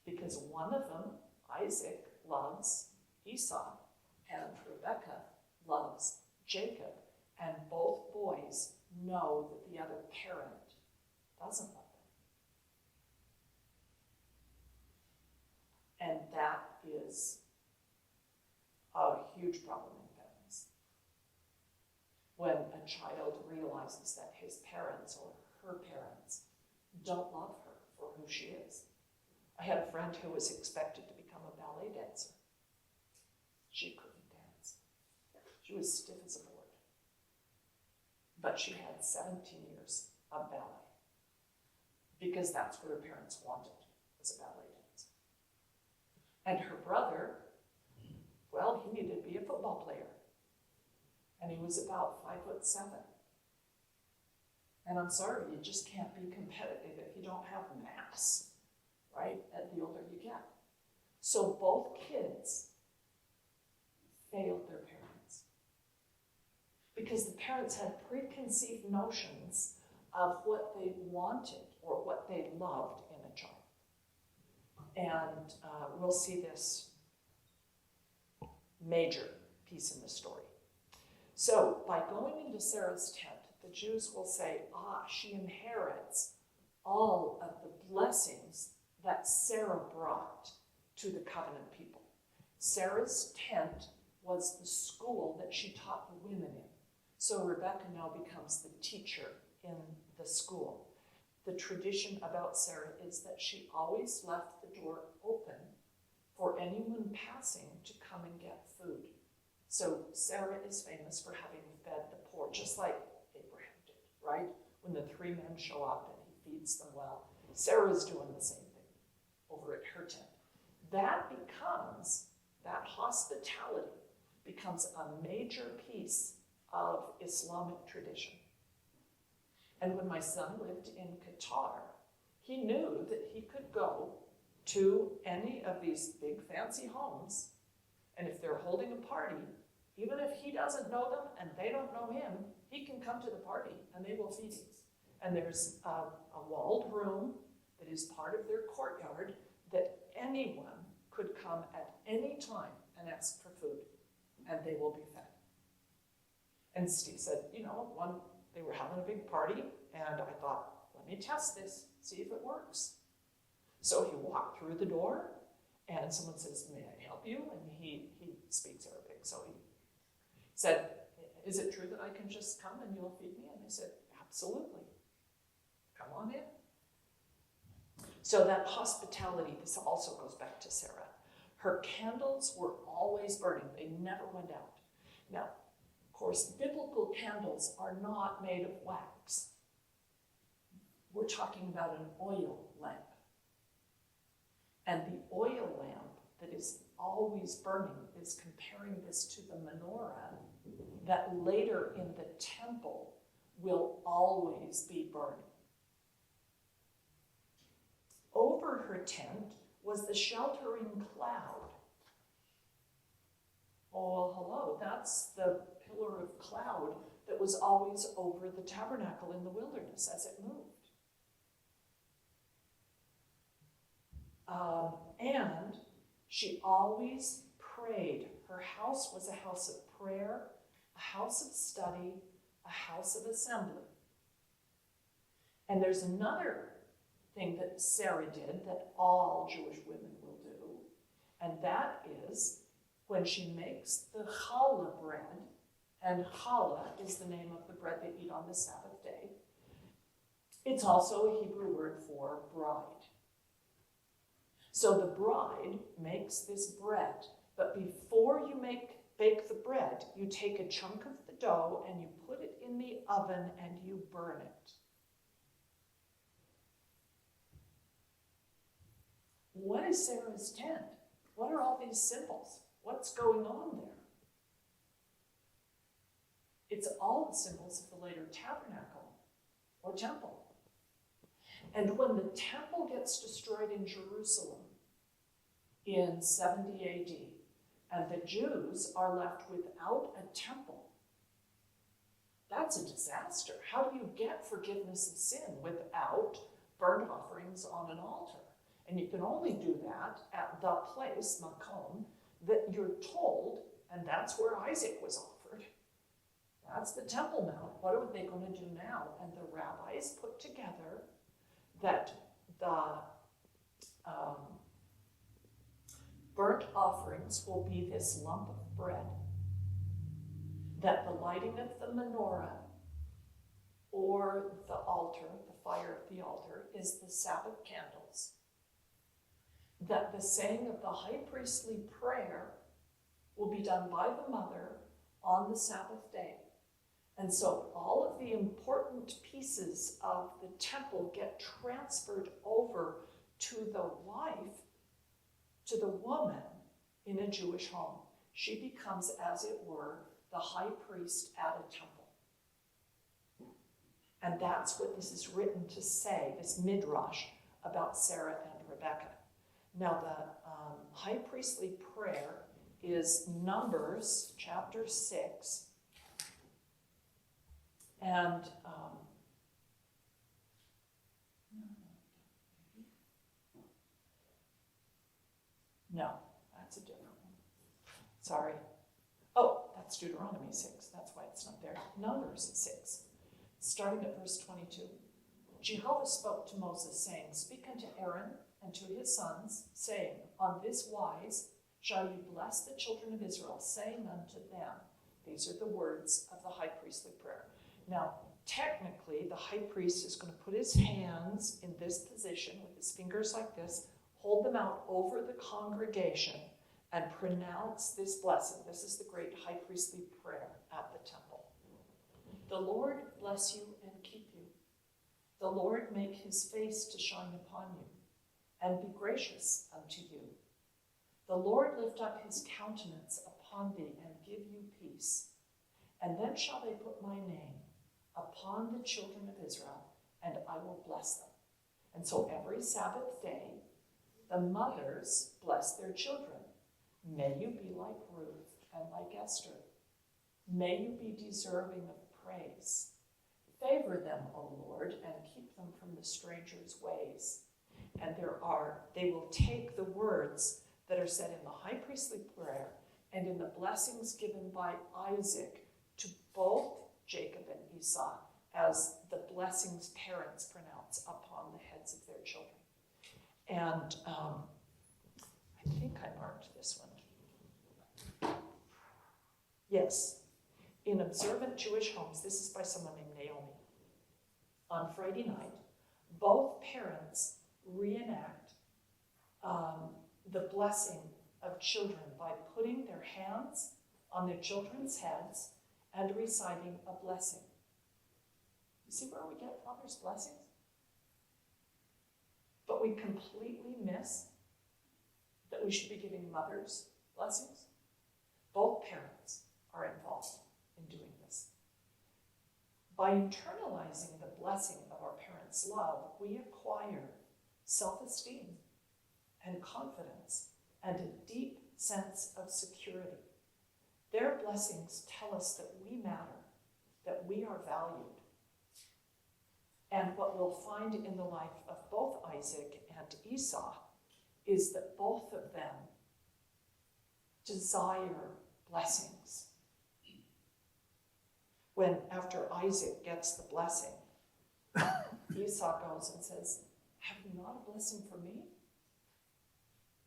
Because one of them, Isaac, loves Esau, and Rebekah loves Jacob, and both boys know that the other parent doesn't love them. And that is a huge problem in families. When a child realizes that his parents or her parents don't love her for who she is. I had a friend who was expected to become a ballet dancer. She couldn't dance. She was stiff as a board. But she had 17 years of ballet because that's what her parents wanted, was a ballet dancer. And her brother, well, he needed to be a football player. And he was about 5'7". And I'm sorry, you just can't be competitive if you don't have mass, right, at the older you get. So both kids failed their parents because the parents had preconceived notions of what they wanted or what they loved in a child. And we'll see this major piece in the story. So by going into Sarah's tent, the Jews will say, she inherits all of the blessings that Sarah brought to the covenant people. Sarah's tent was the school that she taught the women in. So Rebecca now becomes the teacher in the school. The tradition about Sarah is that she always left the door open for anyone passing to come and get food. So Sarah is famous for having fed the poor, just like Abraham did, right? When the 3 men show up and he feeds them well. Sarah's doing the same thing over at her tent. That hospitality becomes a major piece of Islamic tradition. And when my son lived in Qatar, he knew that he could go to any of these big fancy homes, and if they're holding a party, even if he doesn't know them and they don't know him, he can come to the party and they will feed him. And there's a walled room that is part of their courtyard that anyone could come at any time and ask for food, and they will be fed. And Steve said, they were having a big party, and I thought, let me test this, see if it works. So he walked through the door, and someone says, may I help you? And he speaks Arabic, so he said, is it true that I can just come and you'll feed me? And they said, absolutely. Come on in. So that hospitality, this also goes back to Sarah. Her candles were always burning. They never went out. Now, of course, biblical candles are not made of wax. We're talking about an oil lamp. And the oil lamp that is always burning is comparing this to the menorah that later in the temple will always be burning. Over her tent was the sheltering cloud. Oh, well, hello, that's the pillar of cloud that was always over the tabernacle in the wilderness as it moved. And she always prayed. Her house was a house of prayer, a house of study, a house of assembly. And there's another thing that Sarah did that all Jewish women will do, and that is when she makes the Challah bread, and Challah is the name of the bread they eat on the Sabbath day. It's also a Hebrew word for bride. So the bride makes this bread, but before you bake the bread, you take a chunk of the dough and you put it in the oven and you burn it. What is Sarah's tent? What are all these symbols? What's going on there? It's all the symbols of the later tabernacle or temple. And when the temple gets destroyed in Jerusalem in 70 AD, and the Jews are left without a temple, that's a disaster. How do you get forgiveness of sin without burnt offerings on an altar? And you can only do that at the place, Makom, that you're told, and that's where Isaac was offered. That's the Temple Mount. What are they going to do now? And the rabbis put together that the burnt offerings will be this lump of bread, that the lighting of the menorah or the altar, the fire of the altar, is the Sabbath candles, that the saying of the high priestly prayer will be done by the mother on the Sabbath day. And so all of the important pieces of the temple get transferred over to the wife, to the woman in a Jewish home. She becomes, as it were, the high priest at a temple. And that's what this is written to say, this midrash about Sarah and Rebekah. Now, the high priestly prayer is Numbers chapter 6. And no, that's a different one. Sorry. Oh, that's Deuteronomy 6. That's why it's not there. Numbers 6. Starting at verse 22. Jehovah spoke to Moses, saying, Speak unto Aaron and to his sons, saying, On this wise shall you bless the children of Israel, saying unto them, these are the words of the high priestly prayer. Now, technically, the high priest is going to put his hands in this position with his fingers like this, hold them out over the congregation, and pronounce this blessing. This is the great high priestly prayer at the temple. The Lord bless you and keep you. The Lord make his face to shine upon you, and be gracious unto you. The Lord lift up his countenance upon thee, and give you peace. And then shall they put my name upon the children of Israel, and I will bless them. And so every Sabbath day, the mothers bless their children. May you be like Ruth and like Esther. May you be deserving of praise. Favor them, O Lord, and keep them from the stranger's ways. And they will take the words that are said in the high priestly prayer and in the blessings given by Isaac to both Jacob and Esau as the blessings parents pronounce upon the heads of their children. And I think I marked this one. Yes. In observant Jewish homes, this is by someone named Naomi. On Friday night, both parents reenact the blessing of children by putting their hands on their children's heads and reciting a blessing. You see where we get Father's blessings? But we completely miss that we should be giving mothers blessings. Both parents are involved in doing this. By internalizing the blessing of our parents' love, we acquire self-esteem and confidence and a deep sense of security. Their blessings tell us that we matter, that we are valued. And what we'll find in the life of both Isaac and Esau is that both of them desire blessings. When after Isaac gets the blessing, Esau goes and says, Have you not a blessing for me?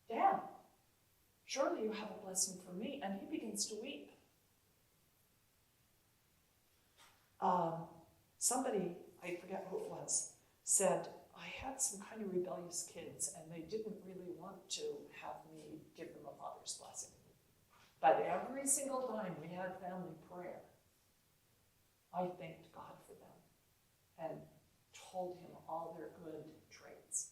Dad, surely you have a blessing for me. And he begins to weep. Somebody, I forget who it was, said, I had some kind of rebellious kids and they didn't really want to have me give them a father's blessing. But every single time we had family prayer, I thanked God for them and told him all their good traits.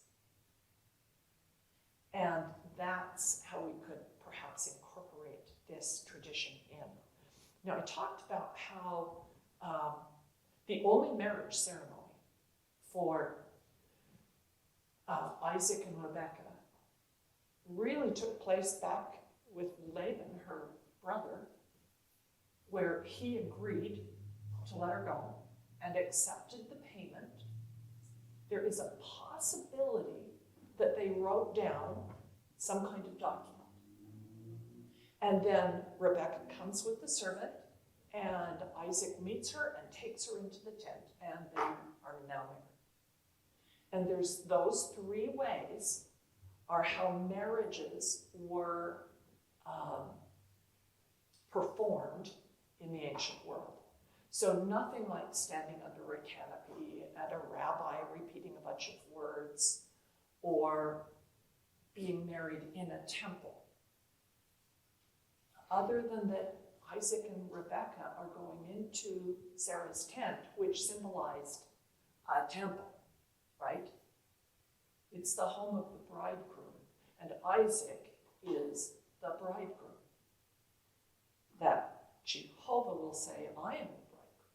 And that's how we could perhaps incorporate this tradition in. Now, I talked about how the only marriage ceremony for Isaac and Rebekah really took place back with Laban, her brother, where he agreed to let her go and accepted the payment. There is a possibility that they wrote down some kind of document. And then Rebekah comes with the servant, and Isaac meets her and takes her into the tent, and they are now married. And there's those three ways are how marriages were performed in the ancient world. So nothing like standing under a canopy and a rabbi repeating a bunch of words or being married in a temple. other than that Isaac and Rebekah are going into Sarah's tent, which symbolized a temple, right? It's the home of the bridegroom, and Isaac is the bridegroom. That Jehovah will say, I am the bridegroom.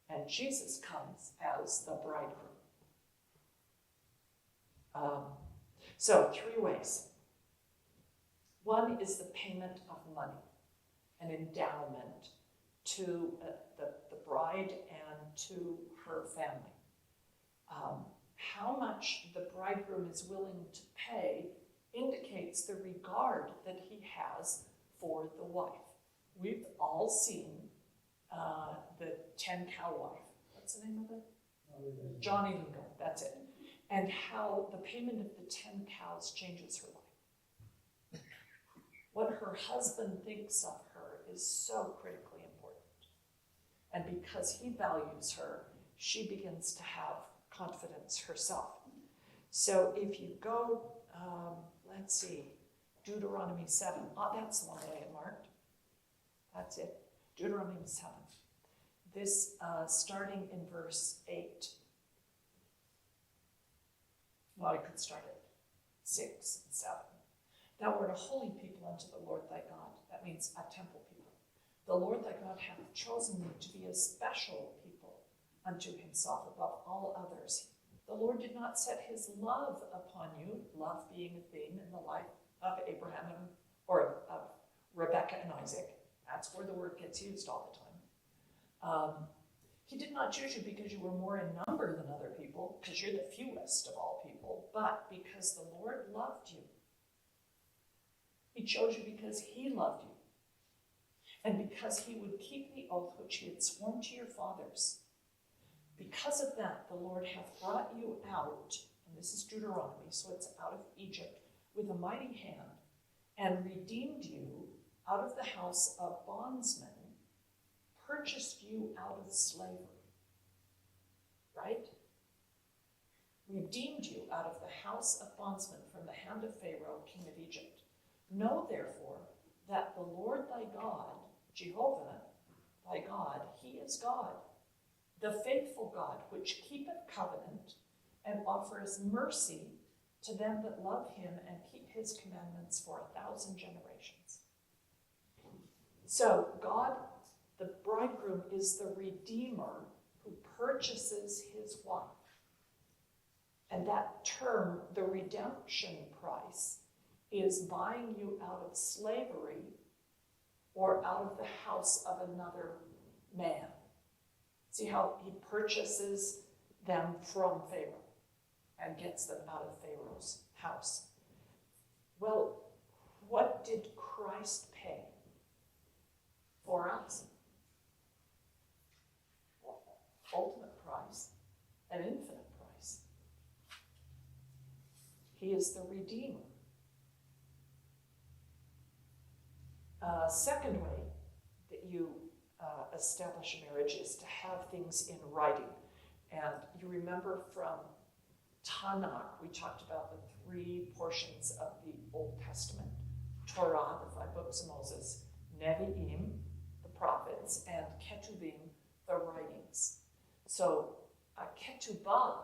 And Jesus comes as the bridegroom. So 3 ways. One is the payment of money, an endowment to the bride and to her family. How much the bridegroom is willing to pay indicates the regard that he has for the wife. We've all seen the 10-cow wife. What's the name of it? Johnny Lingo, that's it. And how the payment of the 10 cows changes her life. What her husband thinks of her is so critically important. And because he values her, she begins to have confidence herself. So if you go, let's see, Deuteronomy 7. Oh, that's the one that I had marked. That's it. Deuteronomy 7. This, starting in verse 8. Well, I could start at 6 and 7. Thou art a holy people unto the Lord thy God. That means a temple people. The Lord thy God hath chosen thee to be a special people unto himself above all others. The Lord did not set his love upon you, love being a theme in the life of Abraham or of Rebekah and Isaac. That's where the word gets used all the time. He did not choose you because you were more in number than other people, because you're the fewest of all people, but because the Lord loved you. He chose you because he loved you, and because he would keep the oath which he had sworn to your fathers. Because of that, the Lord hath brought you out, and this is Deuteronomy, so it's out of Egypt, with a mighty hand, and redeemed you out of the house of bondsmen, purchased you out of slavery. Right? Redeemed you out of the house of bondsmen from the hand of Pharaoh, king of Egypt. Know therefore that the Lord thy God, Jehovah thy God, he is God, the faithful God, which keepeth covenant and offers mercy to them that love him and keep his commandments for 1,000 generations. So God, the bridegroom, is the redeemer who purchases his wife. And that term, the redemption price, is buying you out of slavery or out of the house of another man. See how he purchases them from Pharaoh and gets them out of Pharaoh's house. Well, what did Christ pay for us? Ultimate price, an infinite price. He is the Redeemer. Second way that you establish a marriage is to have things in writing. And you remember from Tanakh, we talked about the 3 portions of the Old Testament. Torah, the 5 books of Moses, Nevi'im, the prophets, and Ketuvim, the writings. So ketubah,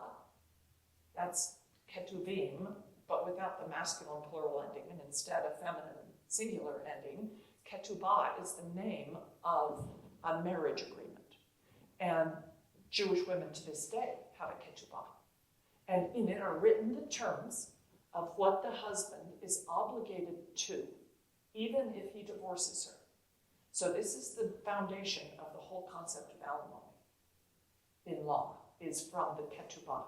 that's ketuvim, but without the masculine plural ending, and instead a feminine singular ending. Ketubah is the name of a marriage agreement. And Jewish women to this day have a ketubah. And in it are written the terms of what the husband is obligated to, even if he divorces her. So this is the foundation of the whole concept of alimony in law, is from the ketubah.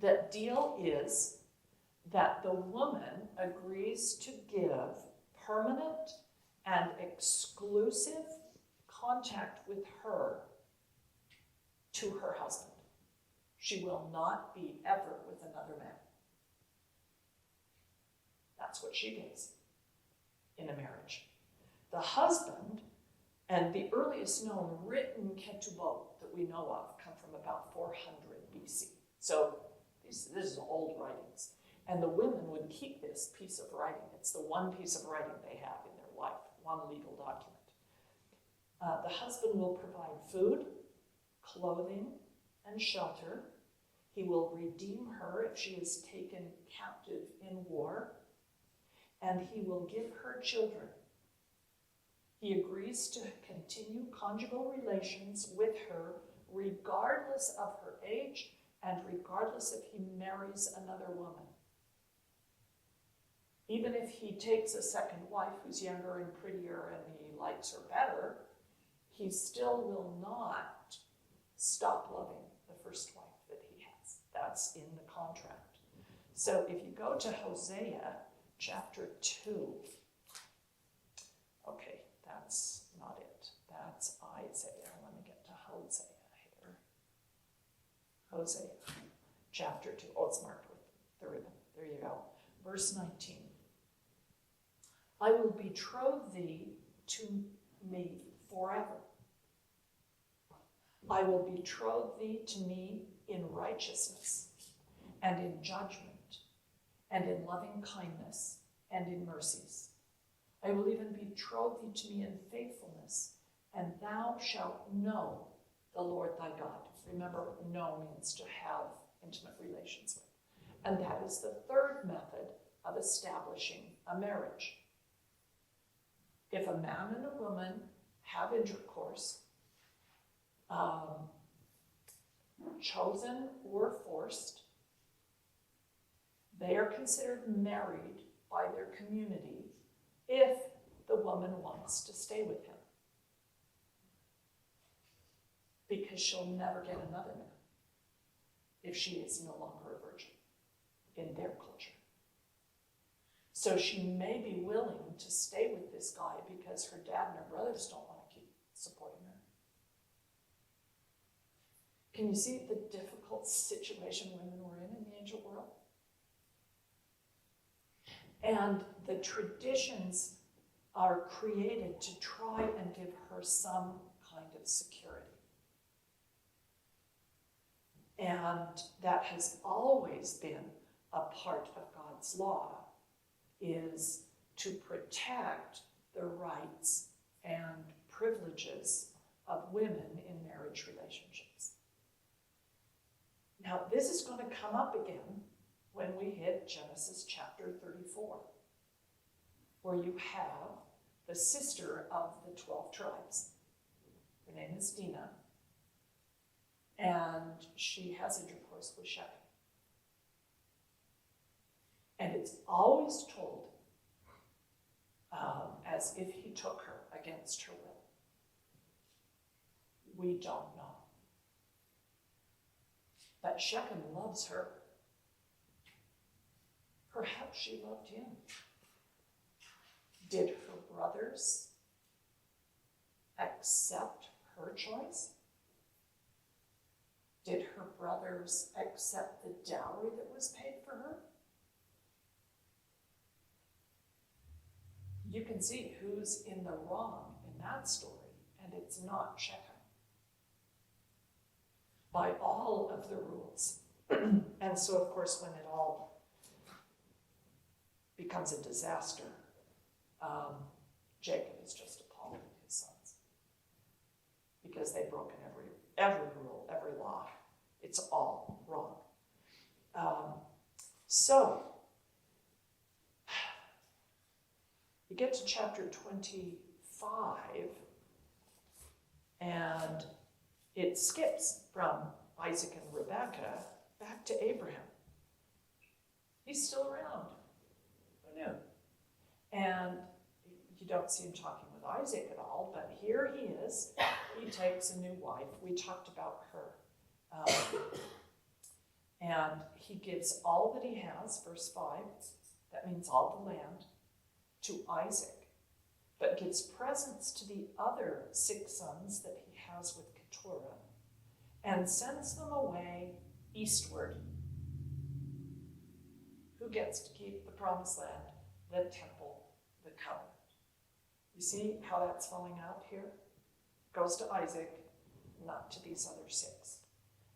The deal is that the woman agrees to give permanent and exclusive contact with her to her husband. She will not be ever with another man. That's what she gives in a marriage. The husband, and the earliest known written ketubot that we know of come from about 400 BC. So this is old writings. And the women would keep this piece of writing. It's the one piece of writing they have in their life, one legal document. The husband will provide food, clothing, and shelter. He will redeem her if she is taken captive in war, and he will give her children. He agrees to continue conjugal relations with her regardless of her age and regardless if he marries another woman. Even if he takes a second wife who's younger and prettier and he likes her better, he still will not stop loving the first wife that he has. That's in the contract. So if you go to Hosea chapter 2, okay, that's not it. That's Isaiah. Let me get to Hosea here. Hosea chapter 2. Oh, it's marked with the ribbon. There you go. Verse 19. I will betroth thee to me forever. I will betroth thee to me in righteousness and in judgment and in loving kindness and in mercies. I will even betroth thee to me in faithfulness, and thou shalt know the Lord thy God. Remember, know means to have intimate relations with. And that is the third method of establishing a marriage. If a man and a woman have intercourse, chosen or forced, they are considered married by their community if the woman wants to stay with him. Because she'll never get another man if she is no longer a virgin in their culture. So she may be willing to stay with this guy because her dad and her brothers don't want to keep supporting her. Can you see the difficult situation women were in the ancient world? And the traditions are created to try and give her some kind of security. And that has always been a part of God's law, is to protect the rights and privileges of women in marriage relationships. Now, this is going to come up again when we hit Genesis chapter 34, where you have the sister of the 12 tribes. Her name is Dinah, and she has intercourse with Shechem. And it's always told as if he took her against her will. We don't know. But Shechem loves her. Perhaps she loved him. Did her brothers accept her choice? Did her brothers accept the dowry that was paid for her? You can see who's in the wrong in that story, and it's not Shechem. By all of the rules. And so, of course, when it all becomes a disaster, Jacob is just appalled at his sons because they've broken every rule, every law. It's all wrong. So, you get to chapter 25, and it skips from Isaac and Rebekah back to Abraham. He's still around. Who knew? And you don't see him talking with Isaac at all, but here he is. He takes a new wife. We talked about her. And he gives all that he has, verse 5, that means all the land, to Isaac, but gives presents to the other 6 sons that he has with Keturah, and sends them away eastward. Who gets to keep the promised land? The temple, the covenant. You see how that's falling out here? Goes to Isaac, not to these other 6.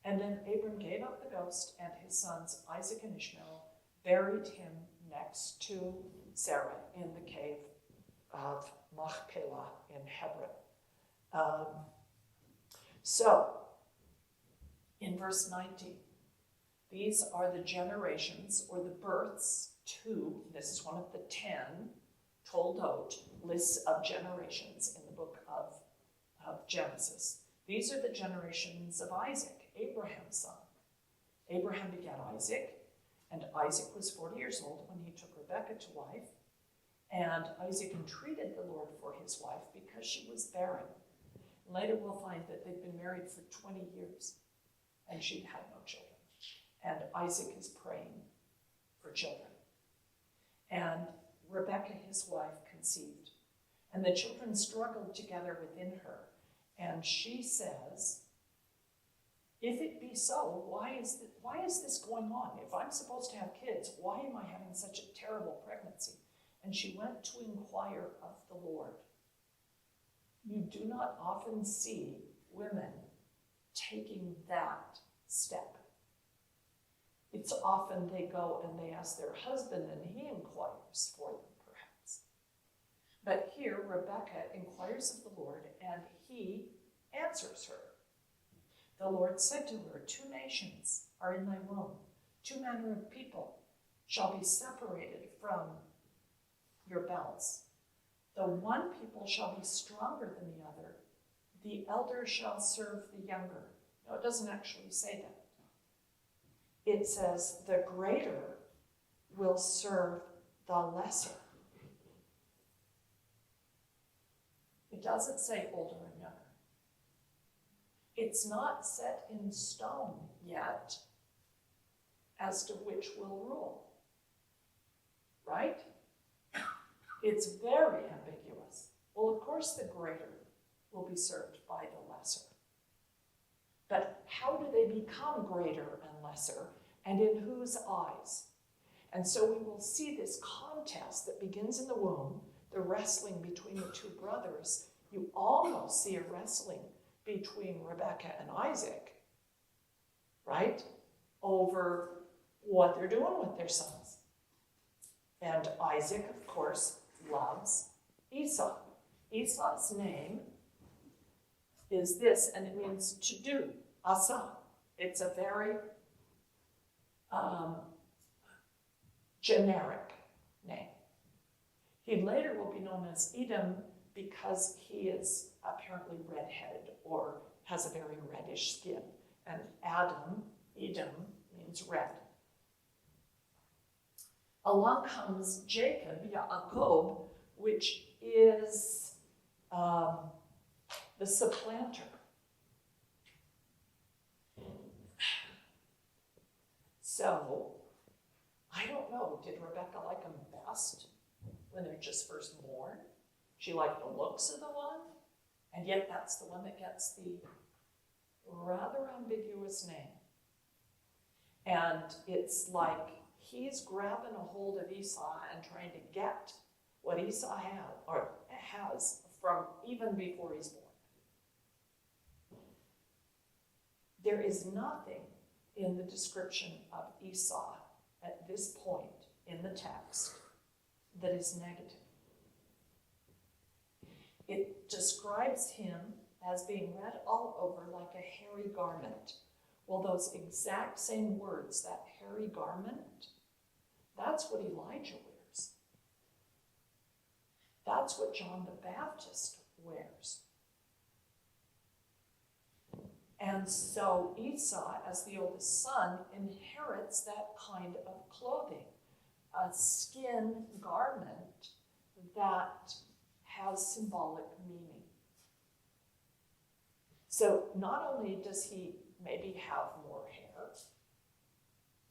And then Abram gave up the ghost and his sons Isaac and Ishmael buried him next to Sarah in the cave of Machpelah in Hebron. So, in verse 19, these are the generations or the births to, this is one of the 10 Toldot lists of generations in the book of Genesis. These are the generations of Isaac, Abraham's son. Abraham begat Isaac, and Isaac was 40 years old when he took Rebekah to wife. And Isaac entreated the Lord for his wife because she was barren. Later we'll find that they've been married for 20 years, and she had no children. And Isaac is praying for children. And Rebekah, his wife, conceived. And the children struggled together within her. And she says, if it be so, why is this going on? If I'm supposed to have kids, why am I having such a terrible pregnancy? And she went to inquire of the Lord. You do not often see women taking that step. It's often they go and they ask their husband and he inquires for them, perhaps. But here, Rebekah inquires of the Lord and he answers her. The Lord said to her, 2 nations are in thy womb, 2 manner of people shall be separated from your bells. The one people shall be stronger than the other. The elder shall serve the younger. No, it doesn't actually say that. It says the greater will serve the lesser. It doesn't say older and younger. It's not set in stone yet as to which will rule, right? It's very ambiguous. Well, of course the greater will be served by the lesser. But how do they become greater and lesser, and in whose eyes? And so we will see this contest that begins in the womb, the wrestling between the 2 brothers. You almost see a wrestling between Rebekah and Isaac, right? Over what they're doing with their sons. And Isaac, of course, loves Esau. Esau's name is this, and it means to do, asa. It's a very generic name. He later will be known as Edom because he is apparently redheaded or has a very reddish skin. And Edom means red. Along comes Jacob, Yaakov, which is the supplanter. So, I don't know, did Rebekah like them best when they're just first born? She liked the looks of the one, and yet that's the one that gets the rather ambiguous name. And it's like he's grabbing a hold of Esau and trying to get what Esau has from even before he's born. There is nothing in the description of Esau at this point in the text that is negative. It describes him as being red all over like a hairy garment. Well, those exact same words, that hairy garment, that's what Elijah wears. That's what John the Baptist wears. And so Esau, as the oldest son, inherits that kind of clothing, a skin garment that has symbolic meaning. So not only does he maybe have more hair,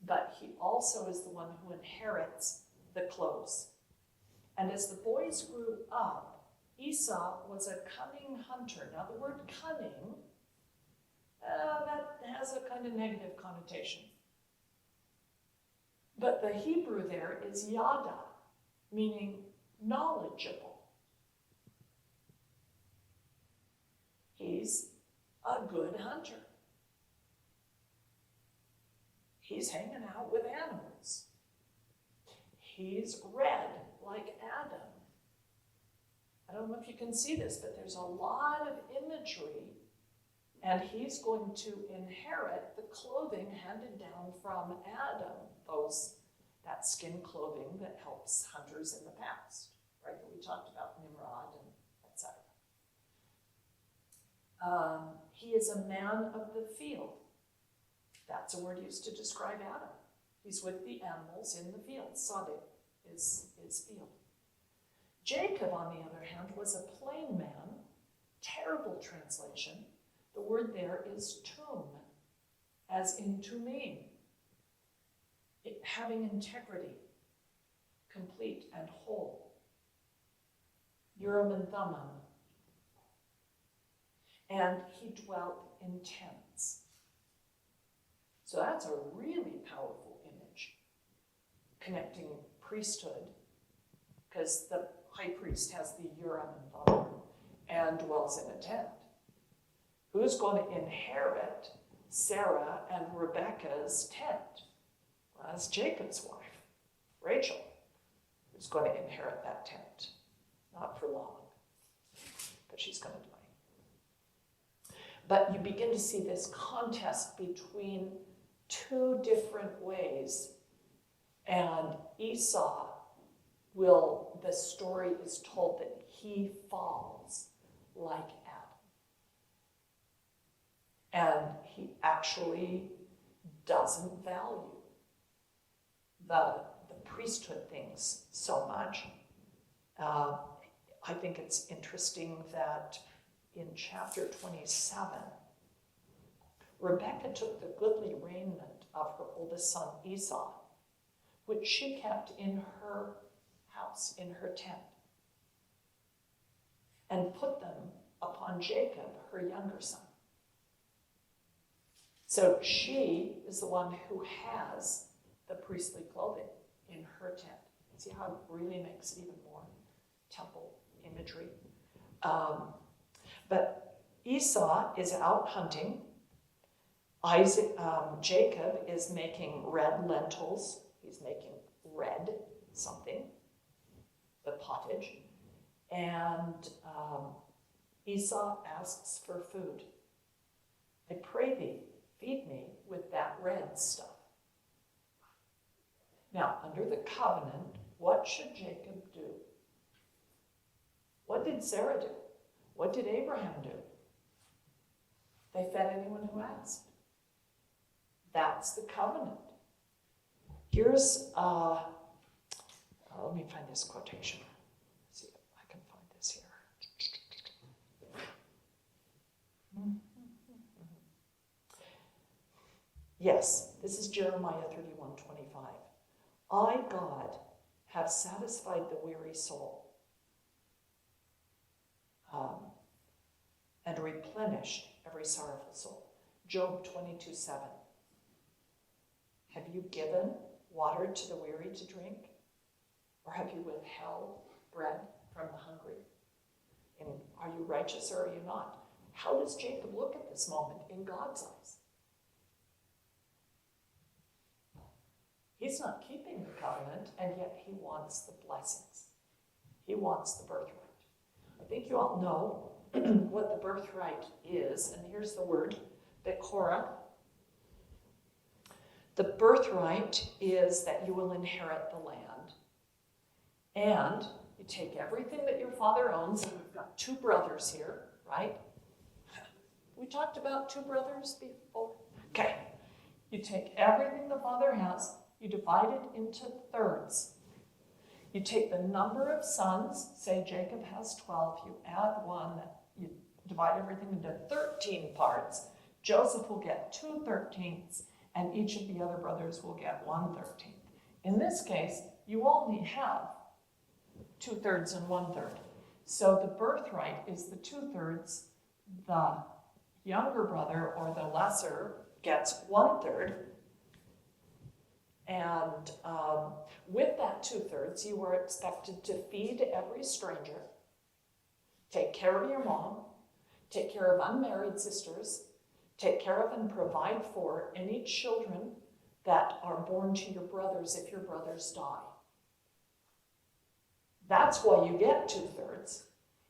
but he also is the one who inherits the clothes. And as the boys grew up, Esau was a cunning hunter. Now the word cunning, that has a kind of negative connotation. But the Hebrew there is yada, meaning knowledgeable. He's a good hunter. He's hanging out with animals. he's red like Adam. I don't know if you can see this, but there's a lot of imagery, and he's going to inherit the clothing handed down from Adam, that skin clothing that helps hunters in the past, right? That we talked about Nimrod and etc. He is a man of the field. That's a word used to describe Adam. He's with the animals in the field. Sadeh is field. Jacob, on the other hand, was a plain man. Terrible translation. The word there is tum, as in tumim, having integrity, complete and whole. Urim and Thummim. And he dwelt in tents. So that's a really powerful image, connecting priesthood, because the high priest has the Urim and Thummim and dwells in a tent. Who's going to inherit Sarah and Rebekah's tent? Well, that's Jacob's wife, Rachel, who's going to inherit that tent. Not for long, but she's going to die. But you begin to see this contest between two different ways. And Esau the story is told that he falls like Adam. And he actually doesn't value the priesthood things so much. I think it's interesting that in chapter 27, Rebekah took the goodly raiment of her oldest son Esau, which she kept in her house, in her tent, and put them upon Jacob, her younger son. So she is the one who has the priestly clothing in her tent. See how it really makes even more temple imagery. But Esau is out hunting. Jacob is making red lentils. He's making red something, the pottage. And Esau asks for food. I pray thee, feed me with that red stuff. Now, under the covenant, what should Jacob do? What did Sarah do? What did Abraham do? They fed anyone who asked. That's the covenant. Here's, let me find this quotation. Let's see if I can find this here. Yes, this is Jeremiah 31:25. I, God, have satisfied the weary soul and replenished every sorrowful soul. Job 22:7. Have you given water to the weary to drink? Or have you withheld bread from the hungry? And are you righteous or are you not? How does Jacob look at this moment in God's eyes? He's not keeping the covenant, and yet he wants the blessings. He wants the birthright. I think you all know what the birthright is, and here's the word, Bekorah. The birthright is that you will inherit the land, and you take everything that your father owns, and we've got two brothers here, right? We talked about two brothers before. Okay, you take everything the father has, you divide it into thirds. You take the number of sons, say Jacob has 12, you add one, you divide everything into 13 parts. Joseph will get 2/13, and each of the other brothers will get 1/13. In this case, you only have 2/3 and 1/3. So the birthright is the 2/3. The younger brother or the lesser gets 1/3. And with that 2/3, you were expected to feed every stranger, take care of your mom, take care of unmarried sisters, take care of and provide for any children that are born to your brothers if your brothers die. That's why you get 2/3,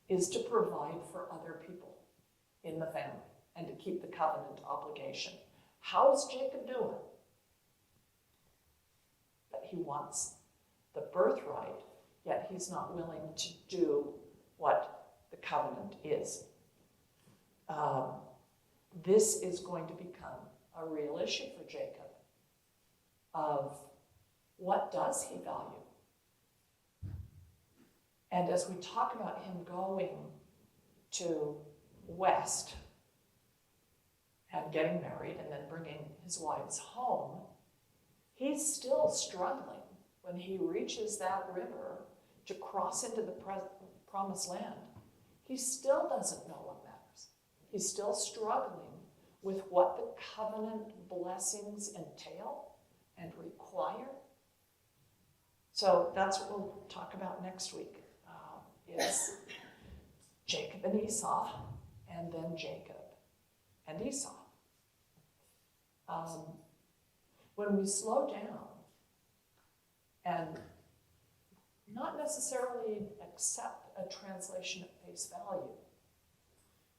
is to provide for other people in the family and to keep the covenant obligation. How's Jacob doing? But he wants the birthright, yet he's not willing to do what the covenant is. This is going to become a real issue for Jacob of what does he value? And as we talk about him going to West and getting married and then bringing his wives home, he's still struggling when he reaches that river to cross into the promised land. He still doesn't know what matters. He's still struggling with what the covenant blessings entail and require. So that's what we'll talk about next week, is Jacob and Esau, and then Jacob and Esau. When we slow down and not necessarily accept a translation at face value,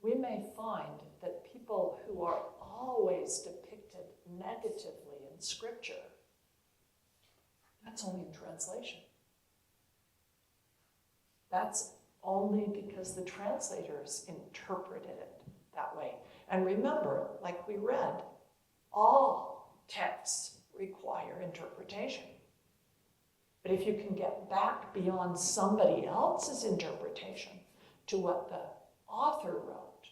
we may find that people who are always depicted negatively in Scripture, that's only in translation. That's only because the translators interpreted it that way. And remember, like we read, all texts require interpretation. But if you can get back beyond somebody else's interpretation to what the author wrote,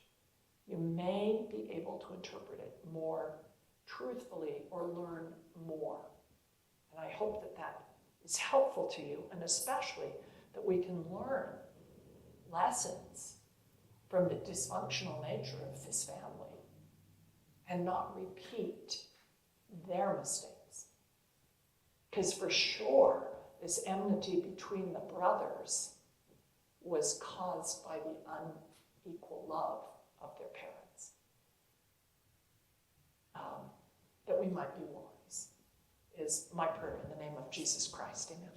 you may be able to interpret it more truthfully or learn more. And I hope that that is helpful to you, and especially that we can learn lessons from the dysfunctional nature of this family and not repeat their mistakes. Because for sure, this enmity between the brothers was caused by the unequal love of their parents. That we might be wise is my prayer in the name of Jesus Christ. Amen.